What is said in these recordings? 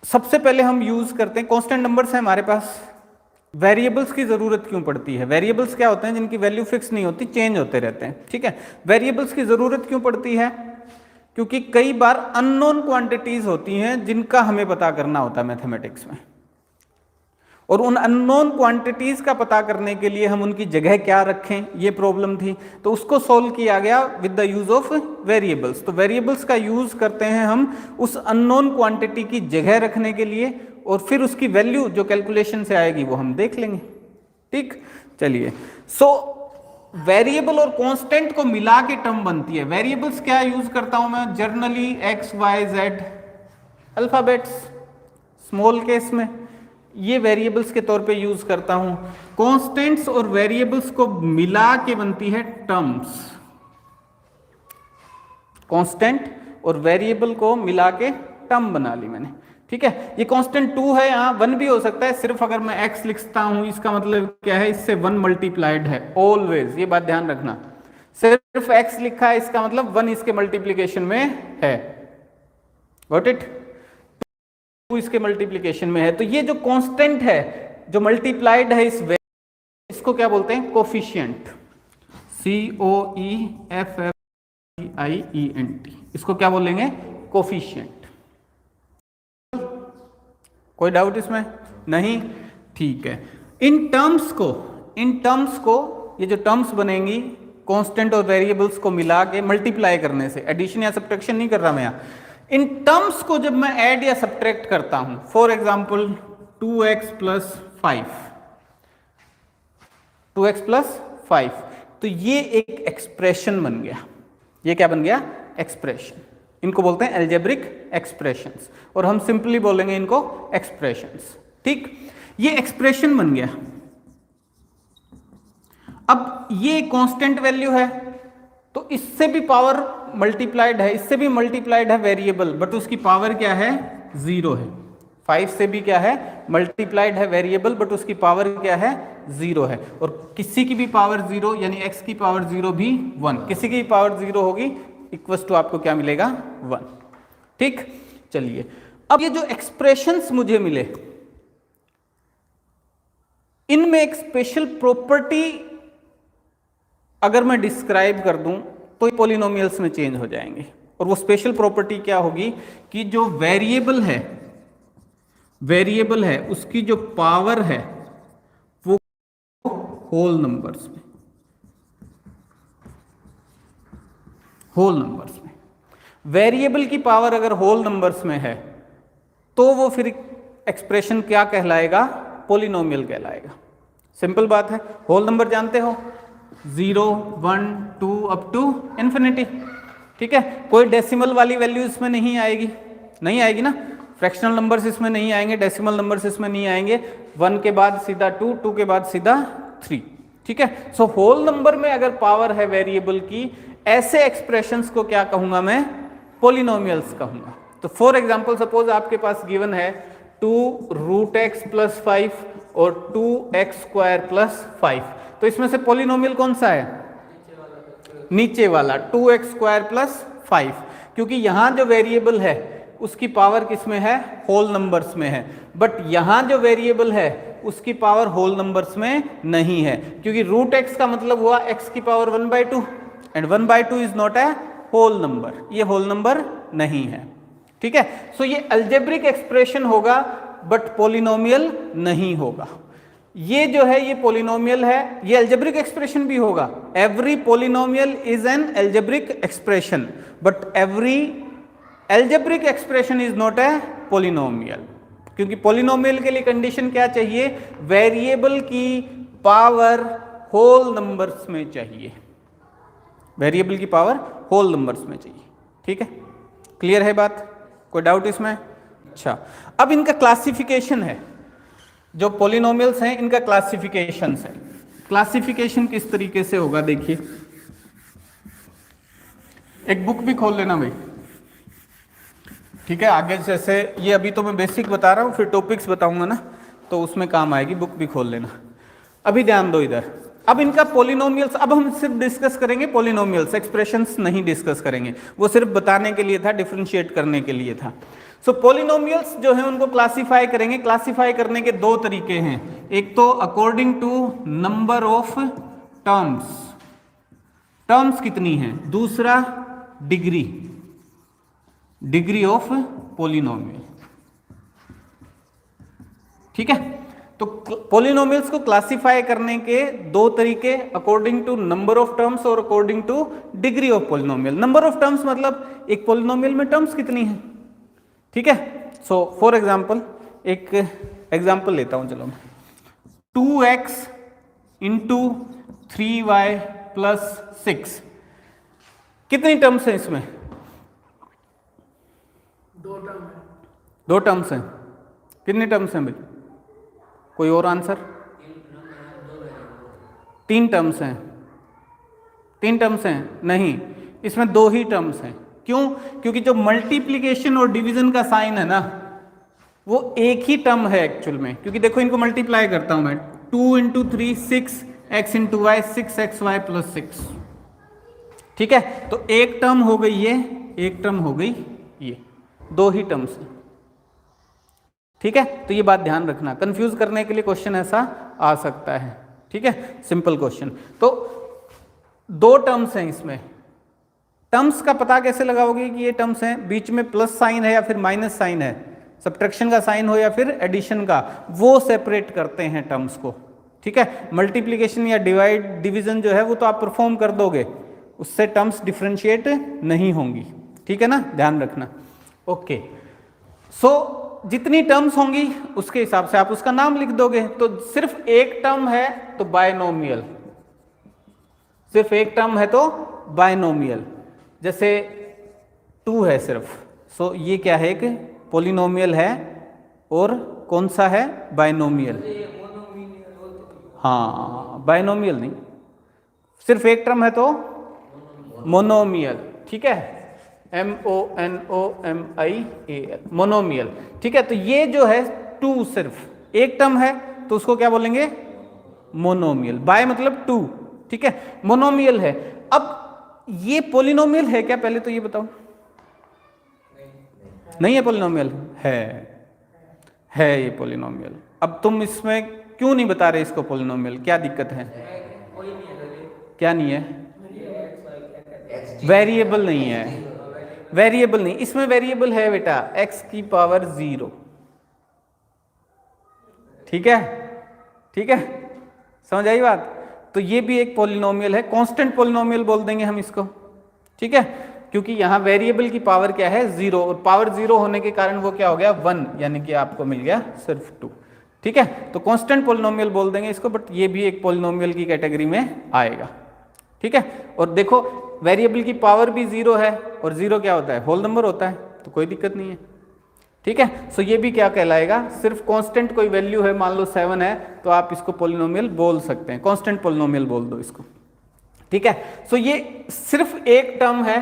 सबसे पहले हम यूज करते हैं कांस्टेंट नंबर्स है हमारे पास, वेरिएबल्स की जरूरत क्यों पड़ती है? वेरिएबल्स क्या होते हैं? जिनकी वैल्यू फिक्स नहीं होती, चेंज होते रहते हैं, ठीक है। वेरिएबल्स की जरूरत क्यों पड़ती है? क्योंकि कई बार अननोन क्वांटिटीज होती हैं जिनका हमें पता करना होता है मैथमेटिक्स में, और उन अननोन क्वांटिटीज का पता करने के लिए हम उनकी जगह क्या रखें, ये प्रॉब्लम थी। तो उसको सॉल्व किया गया with the use of variables. तो वेरिएबल्स का यूज करते हैं हम उस अननोन क्वांटिटी की जगह रखने के लिए, और फिर उसकी वैल्यू जो कैलकुलेशन से आएगी वो हम देख लेंगे, ठीक। चलिए, सो वेरिएबल और कांस्टेंट को मिला के टर्म बनती है। वेरिएबल्स क्या यूज करता हूं मैं generally? X y z alphabets small case में, ये वेरिएबल्स के तौर पे यूज करता हूं। कांस्टेंट्स और वेरिएबल्स को मिला के बनती है टर्म्स। कांस्टेंट और वेरिएबल को मिला के टर्म बना ली मैंने, ठीक है। ये कांस्टेंट 2 है, यहाँ 1 भी हो सकता है। सिर्फ अगर मैं x लिखता हूं इसका मतलब क्या है? इससे 1 मल्टीप्लाइड है ऑलवेज, ये बात ध्यान रखना। सिर्फ x लिखा है इसका मतलब 1 इसके मल्टीप्लीकेशन में है, गॉट इट? 2 इसके मल्टीप्लीकेशन में है। तो ये जो कांस्टेंट है जो मल्टीप्लाइड है इसको क्या बोलते हैं? कोफिशिएंट, COEFFIENT, इसको क्या बोलेंगे? कोफिशिएंट। कोई डाउट इसमें? नहीं, ठीक है। इन टर्म्स को ये जो टर्म्स बनेंगी कांस्टेंट और वेरिएबल्स को मिला के मल्टीप्लाई करने से, एडिशन या सब्ट्रैक्शन नहीं कर रहा मैं यहाँ, इन टर्म्स को जब मैं ऐड या सब्ट्रैक्ट करता हूं, फॉर एग्जांपल 2x प्लस 5, तो ये एक एक्सप्रेशन बन गया। ये क्या बन गया? एक्सप्रेशन। इनको बोलते हैं अलजेब्रिक एक्सप्रेशंस, और हम सिंपली बोलेंगे इनको एक्सप्रेशंस, ठीक। ये एक्सप्रेशन बन गया। अब ये कांस्टेंट वैल्यू है, तो इससे भी पावर मल्टीप्लाइड है, इससे भी मल्टीप्लाइड है वेरिएबल, बट उसकी पावर क्या है? 0 है। 5 से भी क्या है? मल्टीप्लाइड है वेरिएबल, बट उसकी पावर क्या है? 0 है। और किसी की भी पावर 0, यानी x की पावर 0 भी 1, किसी की पावर 0 होगी इक्वल टू आपको क्या मिलेगा? 1, ठीक। चलिए, अब ये जो एक्सप्रेशंस मुझे मिले, इनमें एक स्पेशल प्रॉपर्टी अगर मैं डिस्क्राइब कर दूं तो पॉलिनोमियल्स में चेंज हो जाएंगे। और वो स्पेशल प्रॉपर्टी क्या होगी कि जो वेरिएबल है उसकी जो पावर है वो होल नंबर्स में, वेरिएबल की पावर अगर होल नंबर्स में है तो वो फिर एक्सप्रेशन क्या कहलाएगा? पॉलिनोमियल कहलाएगा। सिंपल बात है, होल नंबर जानते हो, 0, 1, 2 अप टू इन्फिनिटी, ठीक है। कोई डेसिमल वाली वैल्यू इसमें नहीं आएगी ना। फ्रैक्शनल नंबर्स इसमें नहीं आएंगे, डेसिमल नंबर्स इसमें नहीं आएंगे। 1 के बाद सीधा 2, 2 के बाद सीधा 3, ठीक है। सो होल नंबर में अगर पावर है वेरिएबल की, ऐसे एक्सप्रेशंस को क्या कहूंगा मैं? पॉलिनोमियल्स कहूंगा। तो फॉर एग्जांपल सपोज आपके पास गिवन है 2√x प्लस 5 और 2x स्क्वायर प्लस 5, तो इसमें से पॉलिनोमियल कौन सा है? नीचे वाला 2x स्क्वायर प्लस 5, क्योंकि यहां जो वेरिएबल है उसकी पावर किस में है? होल नंबर्स में है। बट यहां जो वेरिएबल है उसकी पावर होल नंबर्स में नहीं है, क्योंकि √x का मतलब हुआ x की power 1/2, and 1/2 is not a whole number, ये होल नंबर नहीं है, ठीक है। सो ये अलजेब्रिक एक्सप्रेशन होगा बट पॉलिनोमियल नहीं होगा। ये जो है ये पॉलिनोमियल है, ये अलजेब्रिक एक्सप्रेशन भी होगा। Every polynomial is an algebraic expression, but every algebraic expression is not a polynomial, क्योंकि पॉलिनोमियल के लिए कंडीशन क्या चाहिए? वेरिएबल की पावर होल नंबर्स में चाहिए, वेरिएबल की पावर होल नंबर्स में चाहिए, ठीक है। क्लियर है बात? कोई डाउट इसमें? अच्छा, अब इनका क्लासिफिकेशन है, जो पॉलिनोमियल्स हैं इनका क्लासिफिकेशन है। क्लासिफिकेशन किस तरीके से होगा देखिए, एक बुक भी खोल लेना भाई, ठीक है। आगे जैसे ये अभी तो मैं बेसिक बता रहा हूँ, फिर टॉपिक्स बताऊंगा ना तो उसमें काम आएगी, बुक भी खोल लेना। अभी ध्यान दो इधर। अब इनका पॉलिनोमियल्स, अब हम सिर्फ डिस्कस करेंगे पॉलिनोमियल्स, एक्सप्रेशंस नहीं डिस्कस करेंगे, वो सिर्फ बताने के लिए था, डिफरेंशिएट करने के लिए था। सो पॉलिनोमियल्स जो है उनको क्लासिफाई करेंगे। क्लासिफाई करने के दो तरीके हैं, एक तो according to number of terms, terms कितनी है, दूसरा डिग्री, डिग्री ऑफ पॉलिनोमियल। ठीक है, तो पॉलिनोमियल्स को क्लासिफाई करने के दो तरीके, according to number of terms और according to degree of polynomial. Number of terms मतलब एक पॉलिनोमियल में टर्म्स कितनी है। ठीक है, सो फॉर एग्जांपल एक एग्जांपल लेता हूं, चलो 2x इंटू 3y प्लस 6, कितनी टर्म्स है इसमें, दो टर्म्स हैं। कितनी टर्म्स हैं भाई, कोई और आंसर? 3 टर्म्स हैं, 3 टर्म्स हैं, नहीं इसमें 2 ही टर्म्स हैं। क्यों? क्योंकि जो मल्टीप्लिकेशन और डिवीजन का साइन है ना वो एक ही टर्म है एक्चुअल में, क्योंकि देखो इनको मल्टीप्लाई करता हूं मैं, 2 into 3 6, x into y 6xy plus 6। ठीक है, तो एक टर्म हो गई ये, एक टर्म हो गई ये, 2 ही टर्म्स हैं। ठीक है, तो ये बात ध्यान रखना, कंफ्यूज करने के लिए क्वेश्चन ऐसा आ सकता है। ठीक है, सिंपल क्वेश्चन। तो 2 टर्म्स हैं इसमें, टर्म्स का पता कैसे लगाओगे कि ये टर्म्स हैं, बीच में प्लस साइन है या फिर माइनस साइन है, सब्ट्रैक्शन का साइन हो या फिर एडिशन का, वो सेपरेट करते हैं टर्म्स को। ठीक है, मल्टीप्लिकेशन या डिवाइड डिवीजन जो है वो तो आप परफॉर्म कर दोगे, उससे टर्म्स डिफरेंशिएट नहीं होंगी। ठीक है ना, ध्यान रखना। ओके, सो जितनी टर्म्स होंगी उसके हिसाब से आप उसका नाम लिख दोगे। तो सिर्फ एक टर्म है तो बायनोमियल, सिर्फ एक टर्म है तो बायनोमियल, जैसे 2 है सिर्फ, सो ये क्या है, एक पॉलिनोमियल है और कौन सा है, बायनोमियल। हाँ, बायनोमियल नहीं, सिर्फ एक टर्म है तो मोनोमियल। ठीक है, MONOMIAL, मोनोमियल। ठीक है, तो ये जो है 2 सिर्फ एक टर्म है तो उसको क्या बोलेंगे, मोनोमियल। बाय मतलब 2। ठीक है, मोनोमियल है। अब ये पॉलिनोमियल है क्या, पहले तो ये बताओ। नहीं है पॉलिनोमियल, है ये पॉलिनोमियल। अब तुम इसमें क्यों नहीं बता रहे इसको पॉलिनोमियल, क्या दिक्कत है? क्या नहीं है, वेरिएबल नहीं है, वेरिएबल नहीं, इसमें वेरिएबल है बेटा, x की पावर 0। ठीक है, ठीक है, समझ आई बात? तो ये भी एक पॉलिनोमियल है, कांस्टेंट पॉलिनोमियल बोल देंगे हम इसको। ठीक है, क्योंकि यहाँ वेरिएबल की पावर क्या है, 0, और पावर 0 होने के कारण वो क्या हो गया, 1, यानी कि आपको मिल गया सिर्फ 2। ठीक है, तो कांस्टेंट पॉलिनोमियल बोल देंगे इसको, बट ये भी एक पॉलिनोमियल की कैटेगरी में आएगा। ठीक है, और देखो वेरिएबल की पावर भी 0 है, और 0 क्या होता है, होल नंबर होता है, तो कोई दिक्कत नहीं है। ठीक है, सो ये भी क्या कहलाएगा, सिर्फ कांस्टेंट कोई वैल्यू है, मान लो 7 है, तो आप इसको पॉलिनोमियल बोल सकते हैं, कांस्टेंट पॉलिनोमियल बोल दो इसको। ठीक है, सो ये सिर्फ एक टर्म है,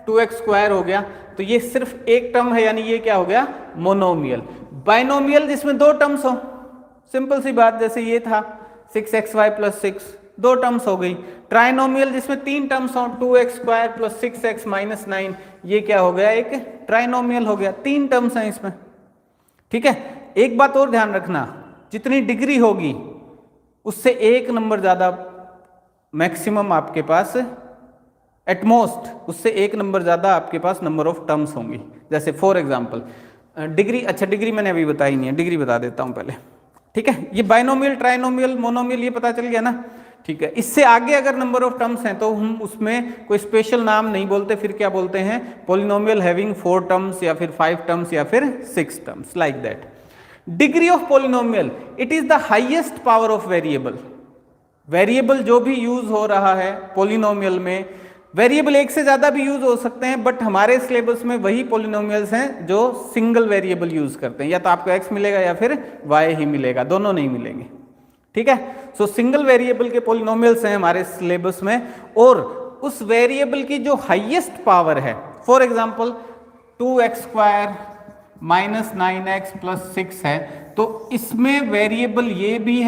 2x² हो गया, तो ये सिर्फ एक टर्म है, यानी ये क्या हो गया, मोनोमियल। बाइनोमियल जिसमें 2 टर्म्स हो, सिंपल सी बात, जैसे ये था 6xy प्लस 6, 2 टर्म्स हो गई। ट्राइनोमियल जिसमें 3 टर्म्स हो, 2x² प्लस 6x माइनस 9, ये क्या हो गया, एक ट्राइनोमियल हो गया, 3 टर्म्स हैं इसमें। ठीक है, एक बात और ध्यान रखना, जितनी डिग्री होगी उससे एक नंबर ज्यादा मैक्सिमम आपके पास, एटमोस्ट उससे एक नंबर ज्यादा आपके पास नंबर ऑफ टर्म्स होंगी। जैसे फॉर एग्जांपल डिग्री, अच्छा डिग्री मैंने अभी बताई नहीं है, डिग्री बता देता हूं पहले। ठीक है, ये बाइनोमियल, ट्राइनोमियल, मोनोमियल ये पता चल गया ना। ठीक है, इससे आगे अगर नंबर ऑफ टर्म्स हैं तो हम उसमें कोई स्पेशल नाम नहीं बोलते, फिर क्या बोलते हैं, पॉलिनोमियल हैविंग 4 टर्म्स या फिर 5 टर्म्स या फिर 6 terms, like that. Degree of polynomial, it is the highest power of variable. Variable जो भी यूज हो रहा है पॉलिनोमियल में, वेरिएबल एक से ज्यादा भी यूज हो सकते हैं, बट हमारे सिलेबस में वही पॉलिनोमियल्स हैं जो सिंगल वेरिएबल यूज करते हैं, या तो आपको x मिलेगा या फिर y ही मिलेगा, दोनों नहीं मिलेंगे। ठीक है, सो सिंगल वेरिएबल के पॉलिनोमियल्स हैं हमारे सिलेबस में, और उस वेरिएबल की जो हाईएस्ट पावर है, for example 2x² minus 9x plus 6 है, तो इसमें वेरिएबल ये भी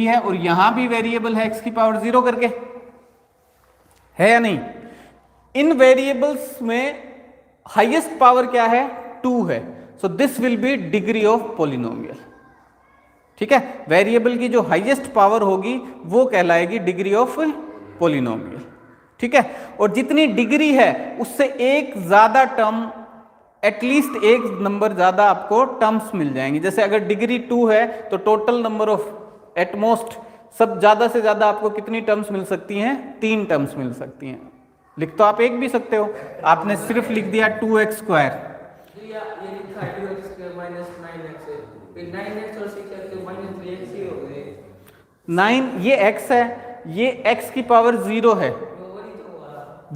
है और यहां भी वेरिएबल है x की पावर 0 करके, है या नहीं? इन वेरिएबल्स में हाईएस्ट पावर क्या है, 2 है। So this will B degree of polynomial. ठीक है, वेरिएबल की जो हाईएस्ट पावर होगी वो कहलाएगी डिग्री ऑफ पोलिनोमियल। ठीक है, और जितनी डिग्री है उससे एक ज्यादा टर्म, एटलीस्ट एक नंबर ज्यादा आपको टर्म्स मिल जाएंगे। जैसे अगर डिग्री 2 है तो टोटल नंबर ऑफ एटमोस्ट सब ज्यादा से ज्यादा आपको कितनी टर्म्स मिल सकती हैं? 3 टर्म्स मिल सकती हैं। लिख तो आप एक भी सकते हो, आपने सिर्फ लिख दिया 2x स्क्वायर। ये लिखा है 2x स्क्वायर माइनस 9x है, फिर 9x और 6x तो माइनस 3x ही हो गए। 9 ये x है, ये x की पावर 0 है,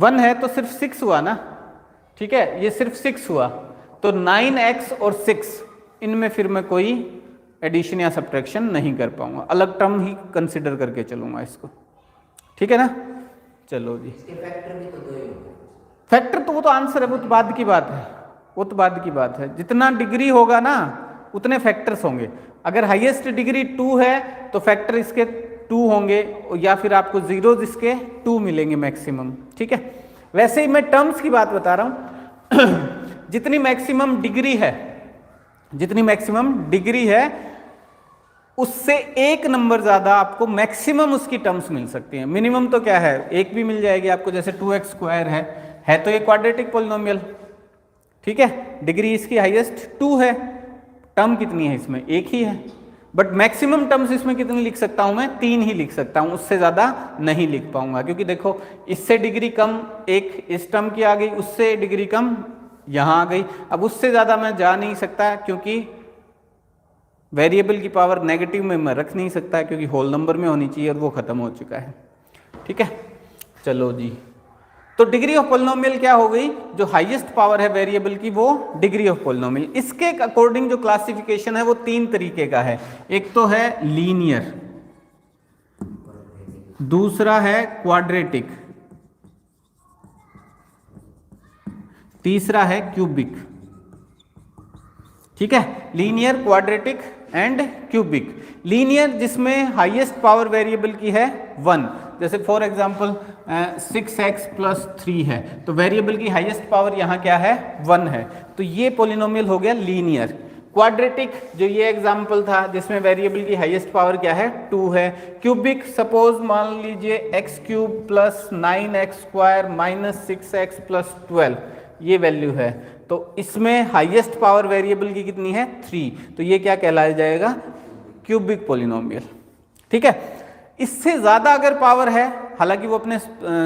1 है तो सिर्फ 6 हुआ ना। ठीक है, ये सिर्फ 6 हुआ, तो 9x और 6 इनमें फिर मैं कोई एडिशन या सब्ट्रैक्शन नहीं कर पाऊंगा, अलग टर्म ही कंसिडर करके चलूंगा इसको। ठीक है ना, चलो जी। इसके फैक्टर भी तो 2 ही होंगे। फैक्टर तो वो तो आंसर है, वो तो बाद की बात है, वो तो बाद की बात है। जितना डिग्री होगा ना उतने फैक्टर्स होंगे। अगर हाईएस्ट डिग्री 2 है तो फैक्टर इसके 2 होंगे, या फिर आपको जीरोज इसके 2 मिलेंगे मैक्सिमम। ठीक है, वैसे ही मैं टर्म्स की बात बता रहा हूं जितनी मैक्सिमम डिग्री है, जितनी मैक्सिमम डिग्री है उससे एक नंबर ज्यादा आपको मैक्सिमम उसकी टर्म्स मिल सकती हैं। मिनिमम तो क्या है, एक भी मिल जाएगी आपको। जैसे 2x स्क्वायर है तो ये क्वाड्रेटिक पोलिनोमियल। ठीक है, डिग्री इसकी हाईएस्ट 2 है, टर्म कितनी है इसमें? एक ही है, बट मैक्सिमम टर्म्स इसमें कितनी लिख सकता हूं मैं? 3 ही लिख सकता हूं, उससे ज्यादा नहीं लिख पाऊंगा। क्योंकि देखो इससे डिग्री कम एक इस टर्म की आ गई, उससे डिग्री कम यहां आ गई, अब उससे ज्यादा मैं जा नहीं सकता क्योंकि वेरिएबल की पावर नेगेटिव में मैं रख नहीं सकता क्योंकि होल नंबर में होनी चाहिए और वो खत्म हो चुका है। ठीक है, चलो जी। तो डिग्री ऑफ पोलिनोमियल क्या हो गई? जो हाईएस्ट पावर है वेरिएबल की वो डिग्री ऑफ पोलिनोमियल। इसके अकॉर्डिंग जो क्लासिफिकेशन है वो 3 तरीके का है। एक तो है लीनियर, दूसरा है क्वाड्रेटिक, तीसरा है क्यूबिक। ठीक है, linear, quadratic and cubic. Linear जिसमें हाईएस्ट पावर वेरिएबल की है 1, जैसे फॉर एग्जांपल 6x + 3 है तो वेरिएबल की हाईएस्ट पावर यहाँ क्या है? 1 है, तो ये पोलिनोमियल हो गया लीनियर। क्वाड्रेटिक जो ये एग्जांपल था जिसमें वेरिएबल की हाईएस्ट पावर क्या है? 2 है। क्यूबिक सपोज मान लीजिए x³ + 9x² - 6x + 12 ये वैल्यू है, तो इसमें हाईएस्ट पावर वेरिएबल की कितनी है? 3, तो ये क्या कहलाया जाएगा? Cubic polynomial. ठीक है, इससे ज्यादा अगर पावर है, हालांकि वो अपने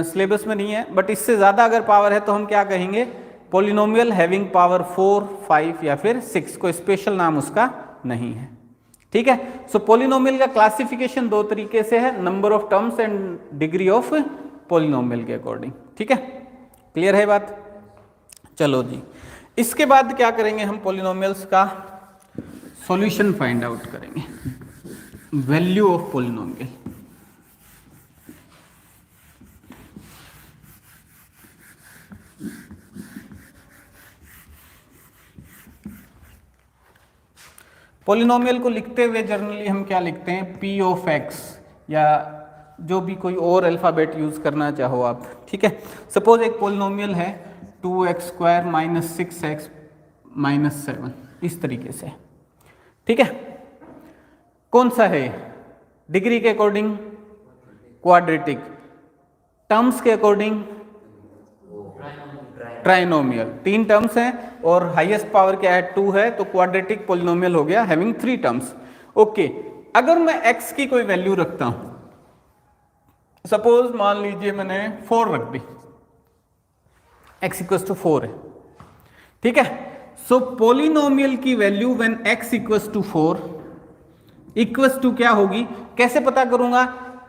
सिलेबस में नहीं है, बट इससे ज्यादा अगर पावर है तो हम क्या कहेंगे? पोलिनोमियल हैविंग पावर 4, 5 या फिर 6, कोई स्पेशल नाम उसका नहीं है। ठीक है, सो पोलिनोमियल का क्लासिफिकेशन 2 तरीके से है, number of terms and degree of polynomial के अकॉर्डिंग। ठीक है, क्लियर है बात? चलो जी, इसके बाद क्या करेंगे हम? पोलिनोमियल्स का सॉल्यूशन फाइंड आउट करेंगे, वैल्यू ऑफ पोलिनोमियल। पोलिनोमियल को लिखते हुए जनरली हम क्या लिखते हैं? p ऑफ x, या जो भी कोई और अल्फाबेट यूज करना चाहो आप। ठीक है, सपोज एक पोलिनोमियल है 2x² - 6x - 7, इस तरीके से। ठीक है, कौन सा है? डिग्री के अकॉर्डिंग क्वाड्रेटिक, टर्म्स के अकॉर्डिंग ट्राइनोमियल। 3 टर्म्स हैं और हाईएस्ट पावर क्या है? 2 है, तो क्वाड्रेटिक पोलिनोमियल हो गया हैविंग 3 टर्म्स। ओके, अगर मैं x की कोई वैल्यू रखता हूं, सपोज मान लीजिए मैंने 4 रख दी, x = 4 है। ठीक है, सो पोलिनोमियल की value when x = 4 equals to क्या होगी? कैसे पता करूंगा?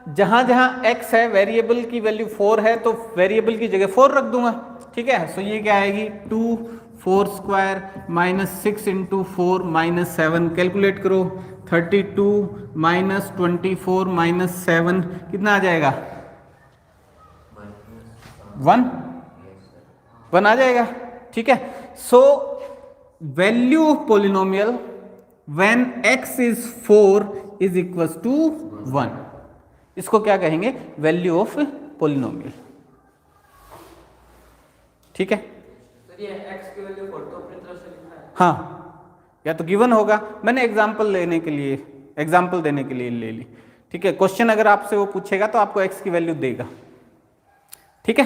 जहां जहां x है वेरिएबल की वैल्यू 4 है तो वेरिएबल की जगह 4 रख दूंगा। ठीक है, सो ये क्या आएगी? 2 4² - 6 × 4 - 7, कैलकुलेट करो, 32 - 24 - 7 कितना आ जाएगा? 1 आ जाएगा। ठीक है, so value of polynomial when x is 4 is equals to 1, इसको क्या कहेंगे? Value of polynomial. ठीक है, तो ये x की वैल्यू 4 तो अपनी तरफ से लिखा है। हाँ, या तो गिवन होगा, मैंने एग्जाम्पल देने के लिए ले ली, ठीक है। क्वेश्चन अगर आपसे वो पूछेगा तो आपको x की वैल्यू देगा, ठीक है।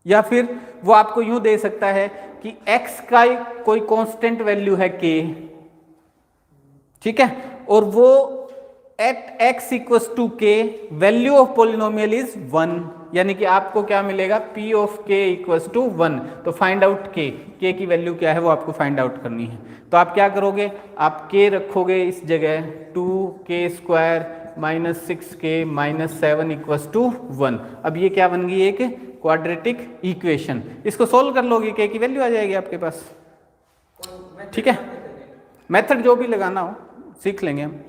या फिर वो आपको यूं दे सकता है कि x का कोई कांस्टेंट वैल्यू है k, ठीक है, और वो at x equals to k value of polynomial is 1, यानी कि आपको क्या मिलेगा, p of k equals to 1। तो फाइंड आउट k की वैल्यू क्या है वो आपको फाइंड आउट करनी है। तो आप क्या करोगे, आप k रखोगे इस जगह 2k² minus 6k minus 7 equals to 1। अब ये क्या बन गई, एक क्वाड्रेटिक इक्वेशन। इसको सोल्व कर लोगे, k की वैल्यू आ जाएगी आपके पास, ठीक है। मेथड जो भी लगाना हो सीख लेंगे हम,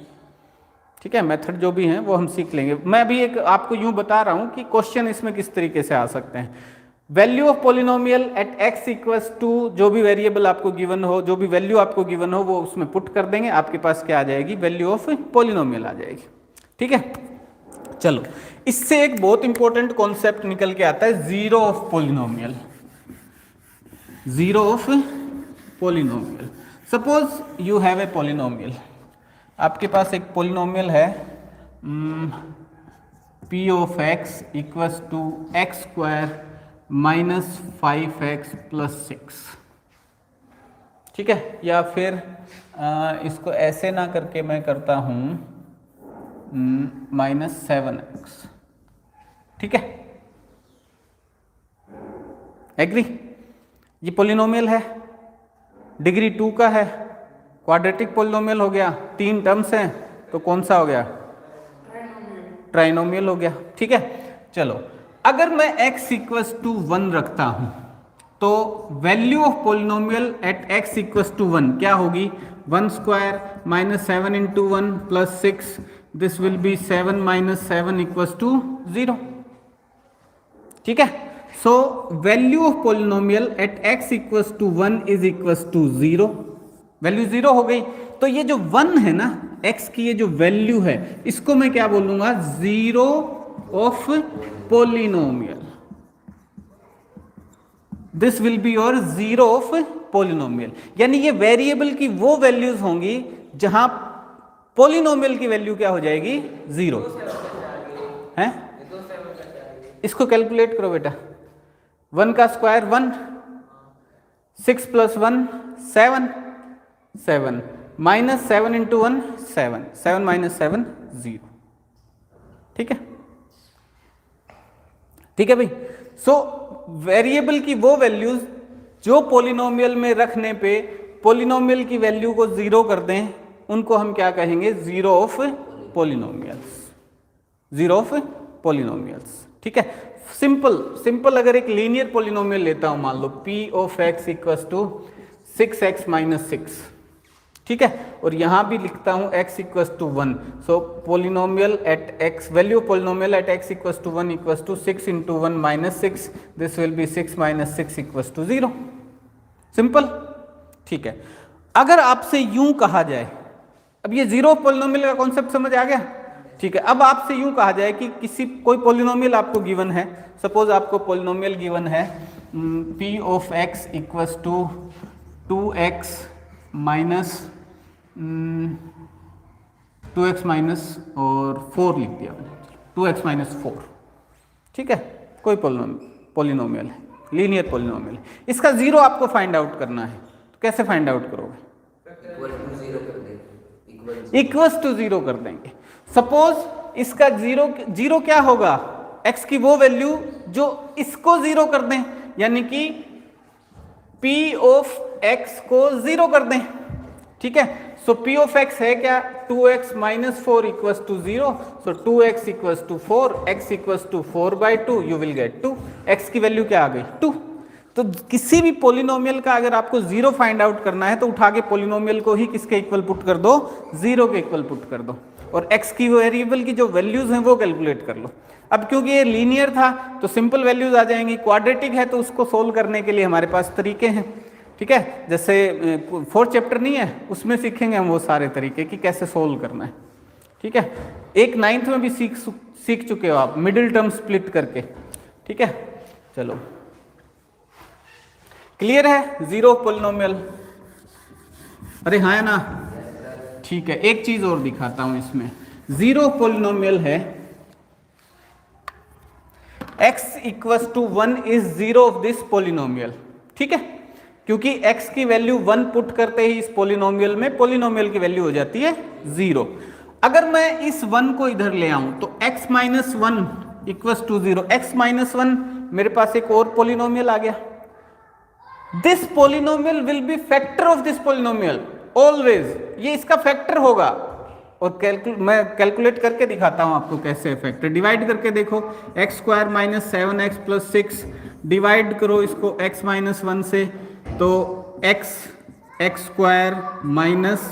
ठीक है, मेथड जो भी हैं वो हम सीख लेंगे। मैं अभी एक आपको यूं बता रहा हूं कि क्वेश्चन इसमें किस तरीके से आ सकते हैं। Value of polynomial at x equals to, जो भी वेरिएबल आपको गिवन हो, जो भी वैल्यू आपको गिवन हो वो उसमें पुट कर देंगे, आपके पास क्या आ जाएगी, वैल्यू ऑफ पोलिनोमियल आ जाएगी, ठीक है। चलो, इससे एक बहुत इंपॉर्टेंट कॉन्सेप्ट निकल के आता है, zero of polynomial. Zero of polynomial, suppose you have a polynomial, आपके पास एक पोलिनोमियल है p of x equals to x² minus 5x plus 6, ठीक है। या फिर इसको ऐसे ना करके मैं करता हूं माइनस 7x, ठीक है। एग्री, ये पोलिनोमियल है, डिग्री 2 का है, क्वाड्रेटिक पोलिनोमियल हो गया, 3 टर्म्स हैं, तो कौन सा हो गया, ट्राइनोमियल हो गया, ठीक है। चलो, अगर मैं x इक्वल्स टू 1 रखता हूं तो value of polynomial at x equals to 1 क्या होगी, 1² minus 7 into 1 plus 6, this will be 7 minus 7 equals to 0, ठीक है। So value of polynomial at x equals to 1 is equals to 0, वैल्यू 0 हो गई। तो ये जो 1 है ना, x की ये जो वैल्यू है, इसको मैं क्या बोलूंगा, zero of polynomial. This will be your zero of polynomial, यानी ये वेरिएबल की वो वैल्यूज होंगी जहां पोलिनोमियल की वैल्यू क्या हो जाएगी, 0 है। इसको कैलकुलेट करो बेटा, 1 का square 1, 6 plus 1 7, 7 minus 7 into 1 7, 7 minus 7 0, ठीक है, ठीक है भाई। सो वेरिएबल की वो वैल्यूज जो पोलिनोमियल में रखने पे पोलिनोमियल की वैल्यू को 0 कर दें, उनको हम क्या कहेंगे, zero of polynomials, zero of polynomials, ठीक है। सिंपल अगर एक लीनियर पोलिनोमियल लेता हूं, मान लो p of x equals to 6x minus 6, ठीक है, और यहां भी लिखता हूं x equals to 1। So polynomial at x, value polynomial at x equals to 1 equals to 6 into 1 minus 6, this will be 6 minus 6 equals to 0, simple, ठीक है। अगर आपसे यूं कहा जाए, अब ये जीरो पोलिनोमियल का कॉन्सेप्ट समझ आ गया, ठीक है। अब आपसे यूं कहा जाए कि कोई पोलिनोमियल आपको गिवन है, सपोज आपको पोलिनोमियल गिवन है p of x equals to 2x minus 2x minus और 4 लिख दिया, 2x माइनस 4, ठीक है। कोई पोलिनोमियल है, लीनियर पोलिनोमियल, इसका जीरो आपको फाइंड आउट करना है, तो कैसे फाइंड आउट करोगे, इक्वल्स टू 0 कर देंगे। सपोज इसका जीरो क्या होगा, x की वो वैल्यू जो इसको 0 कर दें, यानी कि p ऑफ x को 0 कर दें, ठीक है। सो p ऑफ x है क्या, 2x minus 4 equals to 0, so 2x equals to 4, x equals to 4/2, you will get 2, x की वैल्यू क्या आ गई, 2। तो किसी भी पोलिनोमियल का अगर आपको 0 फाइंड आउट करना है तो उठा के पोलिनोमियल को ही किसके इक्वल पुट कर दो, 0 के इक्वल पुट कर दो, और x की वेरिएबल की जो वैल्यूज हैं वो कैलकुलेट कर लो। अब क्योंकि ये लीनियर था तो सिंपल वैल्यूज आ जाएंगी, क्वाड्रेटिक है तो उसको सोल्व करने के लिए हमारे पास तरीके हैं, ठीक है। जैसे 4th चैप्टर नहीं है, उसमें सीखेंगे हम वो सारे तरीके कि कैसे सोल्व करना है, ठीक है। एक 9th में भी सीख चुके हो आप, मिडिल टर्म स्प्लिट करके, ठीक है। चलो, क्लियर है, जीरो पोलिनोमियल। अरे हाँ है ना, ठीक है। एक चीज और दिखाता हूं इसमें, जीरो पोलिनोमियल है, x equals to 1 is zero of this polynomial, ठीक है, क्योंकि x की वैल्यू 1 पुट करते ही इस पोलिनोमियल में पोलिनोमियल की वैल्यू हो जाती है 0। अगर मैं इस 1 को इधर ले आऊं तो x minus 1 equals to 0, x minus 1 मेरे पास एक और पोलिनोमियल आ गया। This polynomial will be factor of this polynomial always, ये इसका फैक्टर होगा। और मैं कैलकुलेट करके दिखाता हूं आपको कैसे फैक्टर, डिवाइड करके देखो, x square minus 7x plus 6, divide करो इसको x माइनस 1 से, तो एक्स स्क्वायर माइनस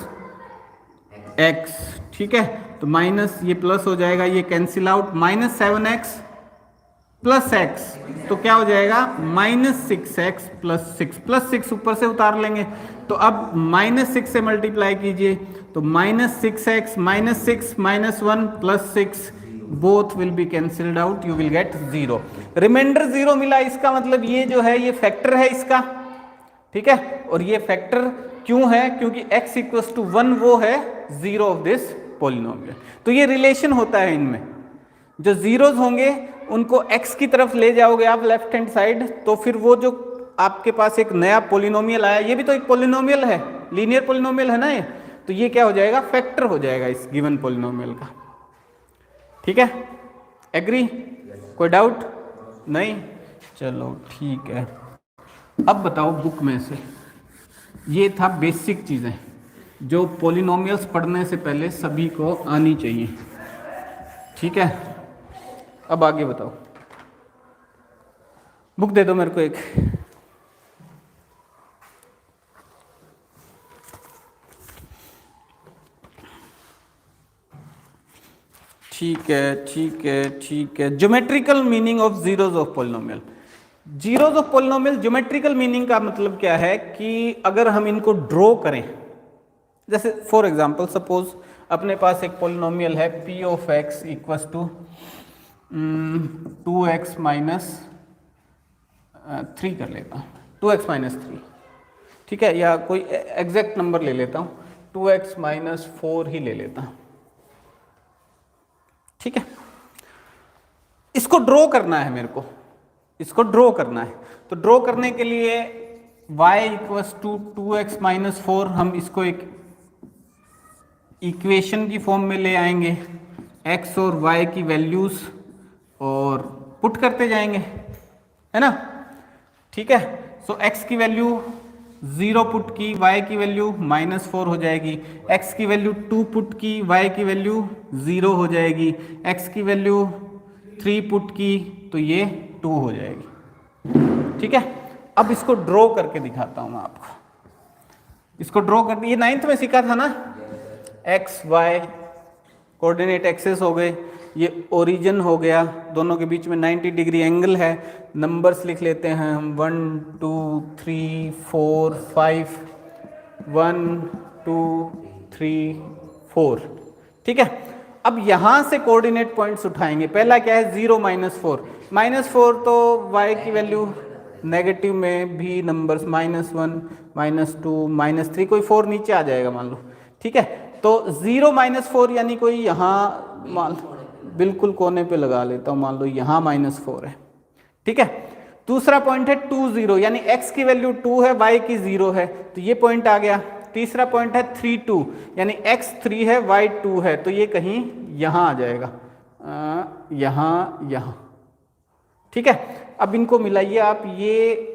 x, ठीक है, तो माइनस ये प्लस हो जाएगा, ये cancel out, minus 7x plus x, तो क्या हो जाएगा माइनस 6x प्लस 6 ऊपर से उतार लेंगे, तो अब माइनस 6 से मल्टीप्लाई कीजिए, तो minus 6x minus 6 minus 1 plus 6, both will be cancelled out, you will get 0, remainder 0 मिला। इसका मतलब ये जो है ये फैक्टर है इसका, ठीक है, और ये फैक्टर क्यों है, क्योंकि x इक्वल्स टू 1 वो है जीरो ऑफ दिस पोलिनोमियल। तो ये रिलेशन होता है इनमें, जो जीरोज होंगे उनको x की तरफ ले जाओगे आप लेफ्ट हैंड साइड, तो फिर वो जो आपके पास एक नया पोलिनोमियल आया, ये भी तो एक पोलिनोमियल है, लीनियर पोलिनोमियल है ना ये, तो ये क्या हो जाएगा फैक्टर हो जाएगा इस गिवन पोलिनोमियल का, ठीक है, एग्री, कोई डाउट नहीं, चलो ठीक है। अब बताओ बुक में से, ये था बेसिक चीजें जो पोलिनोमियल्स पढ़ने से पहले सभी को आनी चाहिए, ठीक है। अब आगे बताओ, बुक दे दो मेरे को एक। ठीक है ठीक है ठीक है, geometrical meaning of zeros of polynomial. Zeros of polynomial geometrical meaning का मतलब क्या है कि अगर हम इनको ड्रॉ करें, जैसे फॉर एग्जांपल सपोज अपने पास एक पोलिनोमियल है p of x equals to 2x minus 3 कर लेता हूँ, 2x माइनस 3, ठीक है, या कोई एग्जैक्ट नंबर ले लेता हूँ, 2x माइनस 4 ही ले लेता हूँ, ठीक है। इसको ड्रॉ करना है मेरे को, इसको ड्रॉ करना है, तो ड्रॉ करने के लिए y equals to 2x minus 4, हम इसको एक इक्वेशन की फॉर्म में ले आएंगे, x और y की वैल्यूज और पुट करते जाएंगे, है ना, ठीक है। सो x की वैल्यू 0 पुट की, y की वैल्यू माइनस 4 हो जाएगी, x की वैल्यू 2 पुट की, y की वैल्यू 0 हो जाएगी, x की वैल्यू 3 पुट की तो ये 2 हो जाएगी, ठीक है। अब इसको ड्रॉ करके दिखाता हूं मैं आपको, इसको ड्रॉ कर, ये 9th में सीखा था ना, x y कोऑर्डिनेट एक्सेस हो गए, ये ओरिजिन हो गया, दोनों के बीच में 90 डिग्री एंगल है, नंबर्स लिख लेते हैं हम 1 2 3 4 5, 1 2 3 4, ठीक है। अब यहां से कोऑर्डिनेट पॉइंट्स उठाएंगे, पहला क्या है 0 माइनस 4, माइनस 4 तो y की वैल्यू नेगेटिव में भी नंबर्स -1 -2 -3, कोई 4 नीचे आ जाएगा मान लो, ठीक है। तो 0 माइनस 4 यानी कोई यहाँ मान बिल्कुल कोने पे लगा लेता हूँ, मान लो यहाँ -4 है, ठीक है। दूसरा पॉइंट है 2 0, यानी x की वैल्यू 2 है, y की 0 है, तो ये पॉइंट आ गया। तीसरा पॉइंट है 3 2, यानी x 3 है y 2 है, तो ये कहीं यहाँ आ जाएगा, यहाँ, ठीक है। अब इनको मिलाइए आप, ये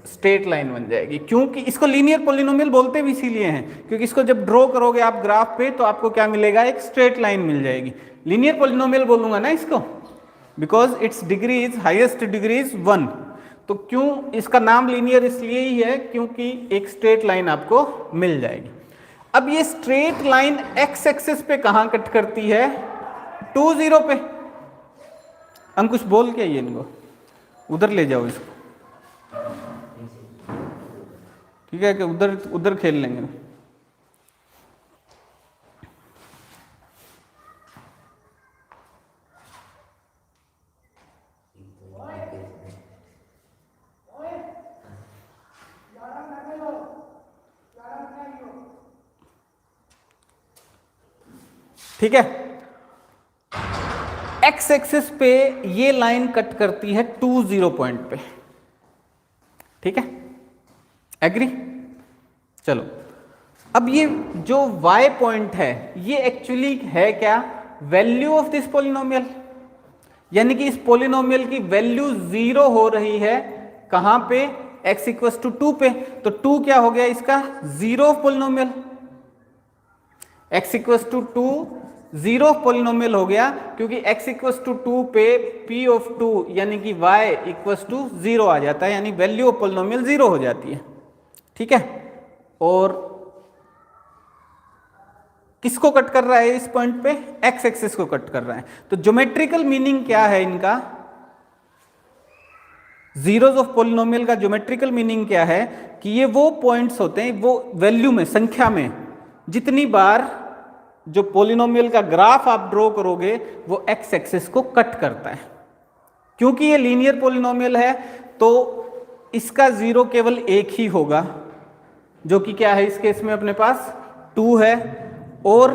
स्ट्रेट लाइन बन जाएगी, क्योंकि इसको लीनियर पोलिनोमियल बोलते भी इसीलिए हैं, क्योंकि इसको जब ड्रॉ करोगे आप ग्राफ पे तो आपको क्या मिलेगा, एक स्ट्रेट लाइन मिल जाएगी। लीनियर पोलिनोमियल बोलूंगा ना इसको, because it's degree is highest degree is 1, तो क्यों इसका नाम लीनियर इसलिए ही है क्योंकि एक स्ट्रेट लाइन आपको मिल जाएगी। अब ये स्ट्रेट लाइन एक्स एक्सिस पे कहां कट करती है, 2 0 पे। अंकुश बोल के ये इनको उधर ले जाओ इसको, ठीक है, कि उधर खेल लेंगे। ठीक है। एक्स एक्सिस पे ये लाइन कट करती है 2 0 पॉइंट पे, ठीक है, एग्री। चलो अब ये जो y पॉइंट है ये एक्चुअली है क्या, वैल्यू ऑफ दिस पॉलिनोमियल, यानी कि इस पॉलिनोमियल की वैल्यू 0 हो रही है कहां पे, x इक्वल टू 2 पे। तो 2 क्या हो गया इसका, zero of polynomial, x equal to 2 zero of polynomial हो गया, क्योंकि x इक्वल टू 2 पे p ऑफ 2 यानी कि y इक्वल टू 0 आ जाता है, यानी वैल्यू ऑफ पॉलिनोमियल 0 हो जाती है, ठीक है। और किसको कट कर रहा है इस पॉइंट पे, x एक्सिस को कट कर रहा है। तो ज्योमेट्रिकल मीनिंग क्या है इनका, जीरोस ऑफ पॉलिनोमियल का ज्योमेट्रिकल मीनिंग क्या है कि ये वो पॉइंट्स होते हैं, वो वैल्यू में, संख्या में, जितनी बार जो पॉलिनोमियल का ग्राफ आप ड्रॉ करोगे वो x एक्सिस को कट करता है। क्योंकि ये लीनियर पॉलिनोमियल है तो इसका जीरो केवल एक ही होगा, जो कि क्या है इस केस में अपने पास 2 है, और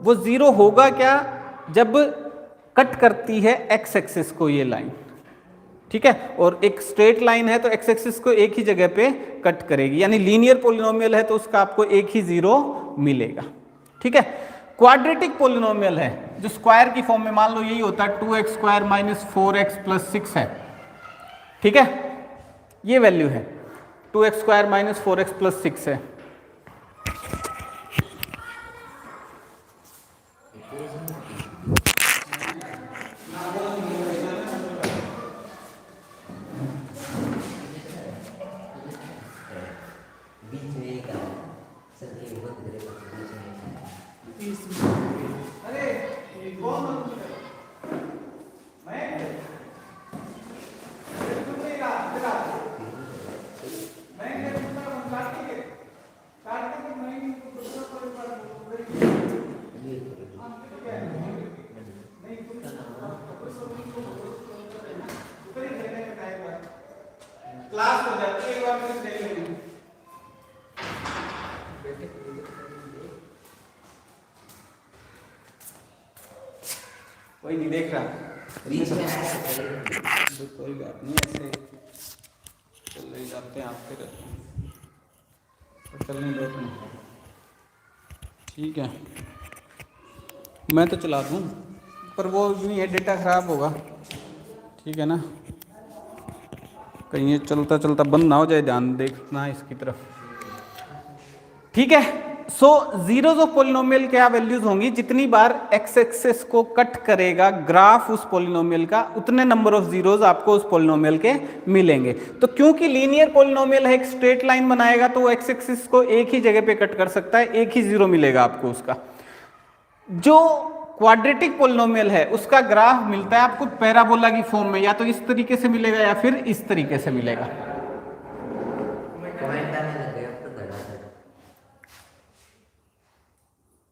वो जीरो होगा क्या, जब कट करती है x एक्सिस को ये लाइन, ठीक है। और एक स्ट्रेट लाइन है तो x एक्सिस को एक ही जगह पे कट करेगी, यानी लीनियर पॉलिनोमियल है तो उसका आपको एक ही जीरो मिलेगा, ठीक है। क्वाड्रेटिक पॉलिनोमियल है जो स्क्वायर की फॉर्म में, मान लो यही होता है 2x square minus 4x plus 6 है, ठीक है, ये वैल्यू है 2x square minus 4x plus 6 है। क्लास हो जाती है, एक बार फिर देख लेंगे। कोई नहीं देख रहा, कोई बात नहीं, ऐसे चल रही जाते हैं आपके रहते हैं तो चलने दो तुम, ठीक है। मैं तो चला दूँ पर वो नहीं है, डेटा खराब होगा, ठीक है ना, कहीं ये चलता चलता बंद ना हो जाए, ध्यान देखना है इसकी तरफ, ठीक है। सो जीरोस ऑफ पॉलिनोमियल क्या वैल्यूज होंगी, जितनी बार x एक्सिस को कट करेगा ग्राफ उस पॉलिनोमियल का, उतने नंबर ऑफ जीरोस आपको उस पॉलिनोमियल के मिलेंगे। तो क्योंकि लीनियर पॉलिनोमियल है, एक स्ट्रेट लाइन बनाएगा तो वो x एक्सिस को एक ही जगह पे कट कर सकता है, एक ही जीरो मिलेगा आपको उसका। जो क्वाड्रेटिक पॉलिनोमियल है उसका ग्राफ मिलता है आपको पैराबोला की फॉर्म में, या तो इस तरीके से मिलेगा या फिर इस तरीके से मिलेगा।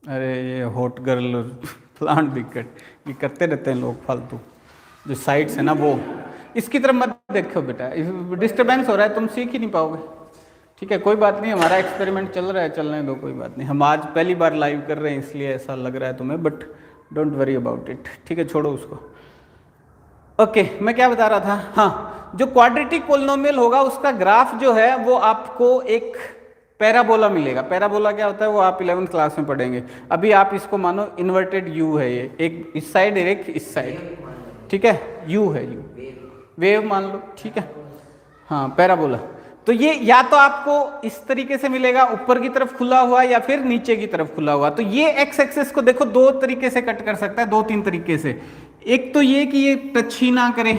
अरे ये हॉट गर्ल प्लांट विकेट ये करते रहते हैं लोग फालतू, जो साइड्स है ना वो, इसकी तरफ मत देखो बेटा, डिस्टर्बेंस हो रहा है, तुम सीख ही नहीं पाओगे, ठीक है। कोई बात नहीं, हमारा एक्सपेरिमेंट चल रहा है, चलने दो, कोई बात नहीं। हम आज पहली बार लाइव कर रहे हैं इसलिए ऐसा लग रहा है तुम्हें, but don't worry about it, ठीक है, छोड़ो उसको। ओके, मैं क्या बता रहा था, हाँ, जो क्वाड्रेटिक पॉलिनोमियल होगा उसका ग्राफ जो है वो आपको एक पैराबोला मिलेगा। पैराबोला क्या होता है वो आप 11th क्लास में पढ़ेंगे। अभी आप इसको मानो इन्वर्टेड यू है, ये एक इस साइड एक इस साइड, ठीक है, यू है, यू वेव मान लो, ठीक है, हाँ पैराबोला। तो ये या तो आपको इस तरीके से मिलेगा, ऊपर की तरफ खुला हुआ, या फिर नीचे की तरफ खुला हुआ। तो ये एक्स एक्सिस को देखो दो तरीके से कट कर सकता है, 2-3 तरीके से। एक तो ये कि ये टच ही ना करे,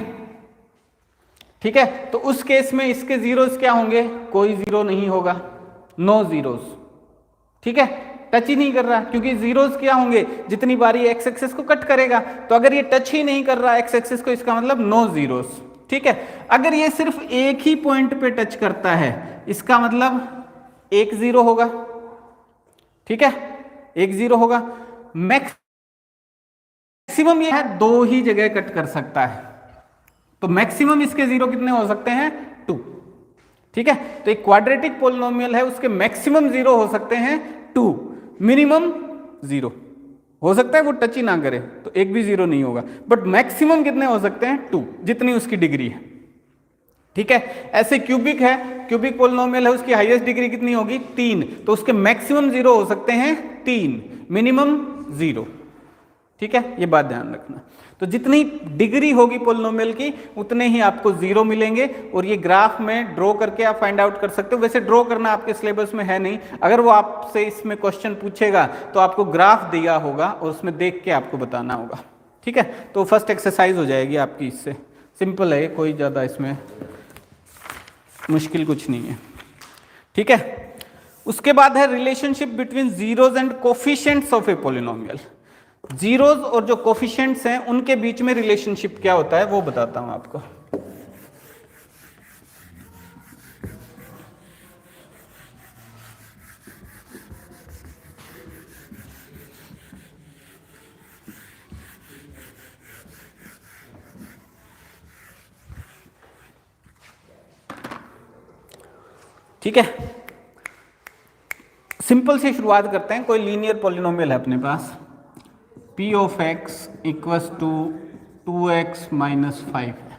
ठीक है, तो उस केस में इसके जीरोस क्या होंगे, कोई जीरो नहीं होगा, नो जीरोस, ठीक है, टच ही नहीं कर रहा, क्योंकि जीरोस क्या होंगे, जितनी बार ये एक्स एक्सिस को कट करेगा। तो अगर ये टच ही नहीं कर रहा एक्स एक्सिस को, इसका मतलब नो जीरोस, ठीक है। अगर ये सिर्फ एक ही पॉइंट पे टच करता है, इसका मतलब एक जीरो होगा, ठीक है, एक जीरो होगा। मैक्सिमम ये है 2 ही जगह कट कर सकता है, तो मैक्सिमम इसके जीरो कितने हो सकते हैं, 2, ठीक है। तो एक क्वाड्रेटिक पॉलिनोमियल है, उसके मैक्सिमम जीरो हो सकते हैं 2, मिनिमम 0 हो सकता है वो टच ही ना करे तो एक भी जीरो नहीं होगा, बट मैक्सिमम कितने हो सकते हैं 2, जितनी उसकी डिग्री है। ठीक है, ऐसे क्यूबिक है, क्यूबिक पोलिनोमियल है, उसकी हाईएस्ट डिग्री कितनी होगी 3, तो उसके मैक्सिमम जीरो हो सकते हैं 3, मिनिमम 0। ठीक है, ये बात ध्यान रखना। तो जितनी डिग्री होगी पोलिनोमियल की उतने ही आपको जीरो मिलेंगे, और ये ग्राफ में ड्रॉ करके आप फाइंड आउट कर सकते हो। वैसे ड्रॉ करना आपके सिलेबस में है नहीं, अगर वो आपसे इसमें क्वेश्चन पूछेगा तो आपको ग्राफ दिया होगा और उसमें देख के आपको बताना होगा। ठीक है, तो फर्स्ट एक्सरसाइज हो जाएगी आपकी, इससे सिंपल है, कोई ज़्यादा इसमें मुश्किल कुछ नहीं है। ठीक है, उसके बाद है relationship between zeros and coefficients of A polynomial. Zeros और जो कोफिशिएंट्स हैं उनके बीच में रिलेशनशिप क्या होता है वो बताता हूं आपको। ठीक है, सिंपल से शुरुआत करते हैं। कोई लीनियर पॉलिनोमियल है अपने पास, p of x equals to 2x minus 5 है।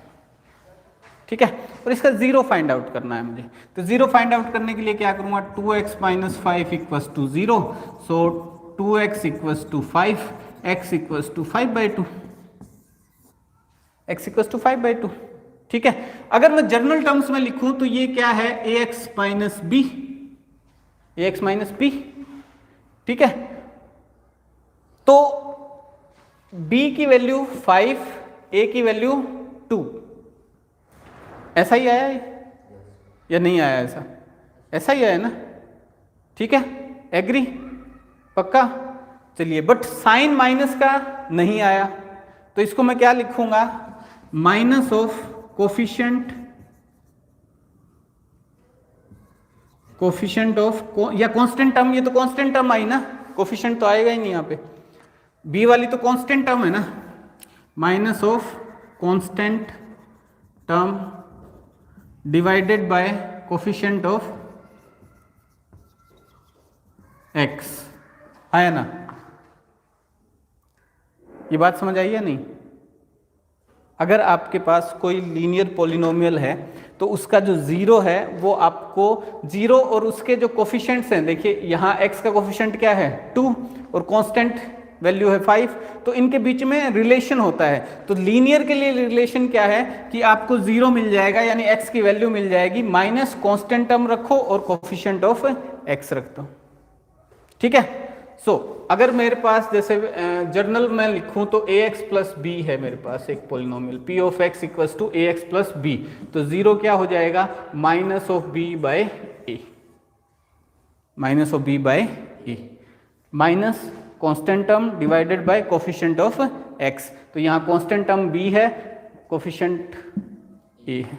ठीक है, और इसका जीरो फाइंड आउट करना है मुझे। तो जीरो फाइंड आउट करने के लिए क्या करूंगा, 2x minus 5 equals to 0, so 2x equals to 5, x equals to 5/2, x equals to 5/2। ठीक है, अगर मैं जनरल टर्म्स में लिखूं तो ये क्या है, ax minus b, ax minus b। ठीक है, तो b की वैल्यू 5, a की वैल्यू 2, ऐसा ही आया है या नहीं आया, ऐसा ऐसा ही आया ना। ठीक है, एग्री, पक्का। चलिए, बट साइन माइनस का नहीं आया, तो इसको मैं क्या लिखूंगा, माइनस ऑफ कोफिशिएंट ऑफ या कांस्टेंट टर्म, ये तो कांस्टेंट टर्म आई ना, कोफिशिएंट तो आएगा ही नहीं यहाँ पे, बी वाली तो कांस्टेंट टर्म है ना, minus of constant term divided by coefficient of x, आया ना। ये बात समझ आई या नहीं। अगर आपके पास कोई लीनियर पॉलिनोमियल है तो उसका जो जीरो है वो आपको जीरो और उसके जो कोफिशिएंट्स हैं, देखिए यहाँ x का कोफिशिएंट क्या है 2 और कांस्टेंट वैल्यू है 5, तो इनके बीच में रिलेशन होता है। तो लीनियर के लिए रिलेशन क्या है कि आपको जीरो मिल जाएगा, यानी x की वैल्यू मिल जाएगी, माइनस कांस्टेंट टर्म रखो और कोफिशिएंट ऑफ x रख दो। ठीक है, सो अगर मेरे पास जैसे जर्नल में लिखूं तो ax प्लस b है मेरे पास एक polynomial, p of x equals to ax plus b, तो जीरो क्या हो जाएगा, minus of b by a, minus of b by a, minus constant term divided by coefficient of x, तो यहाँ कांस्टेंट टर्म b है, coefficient a है।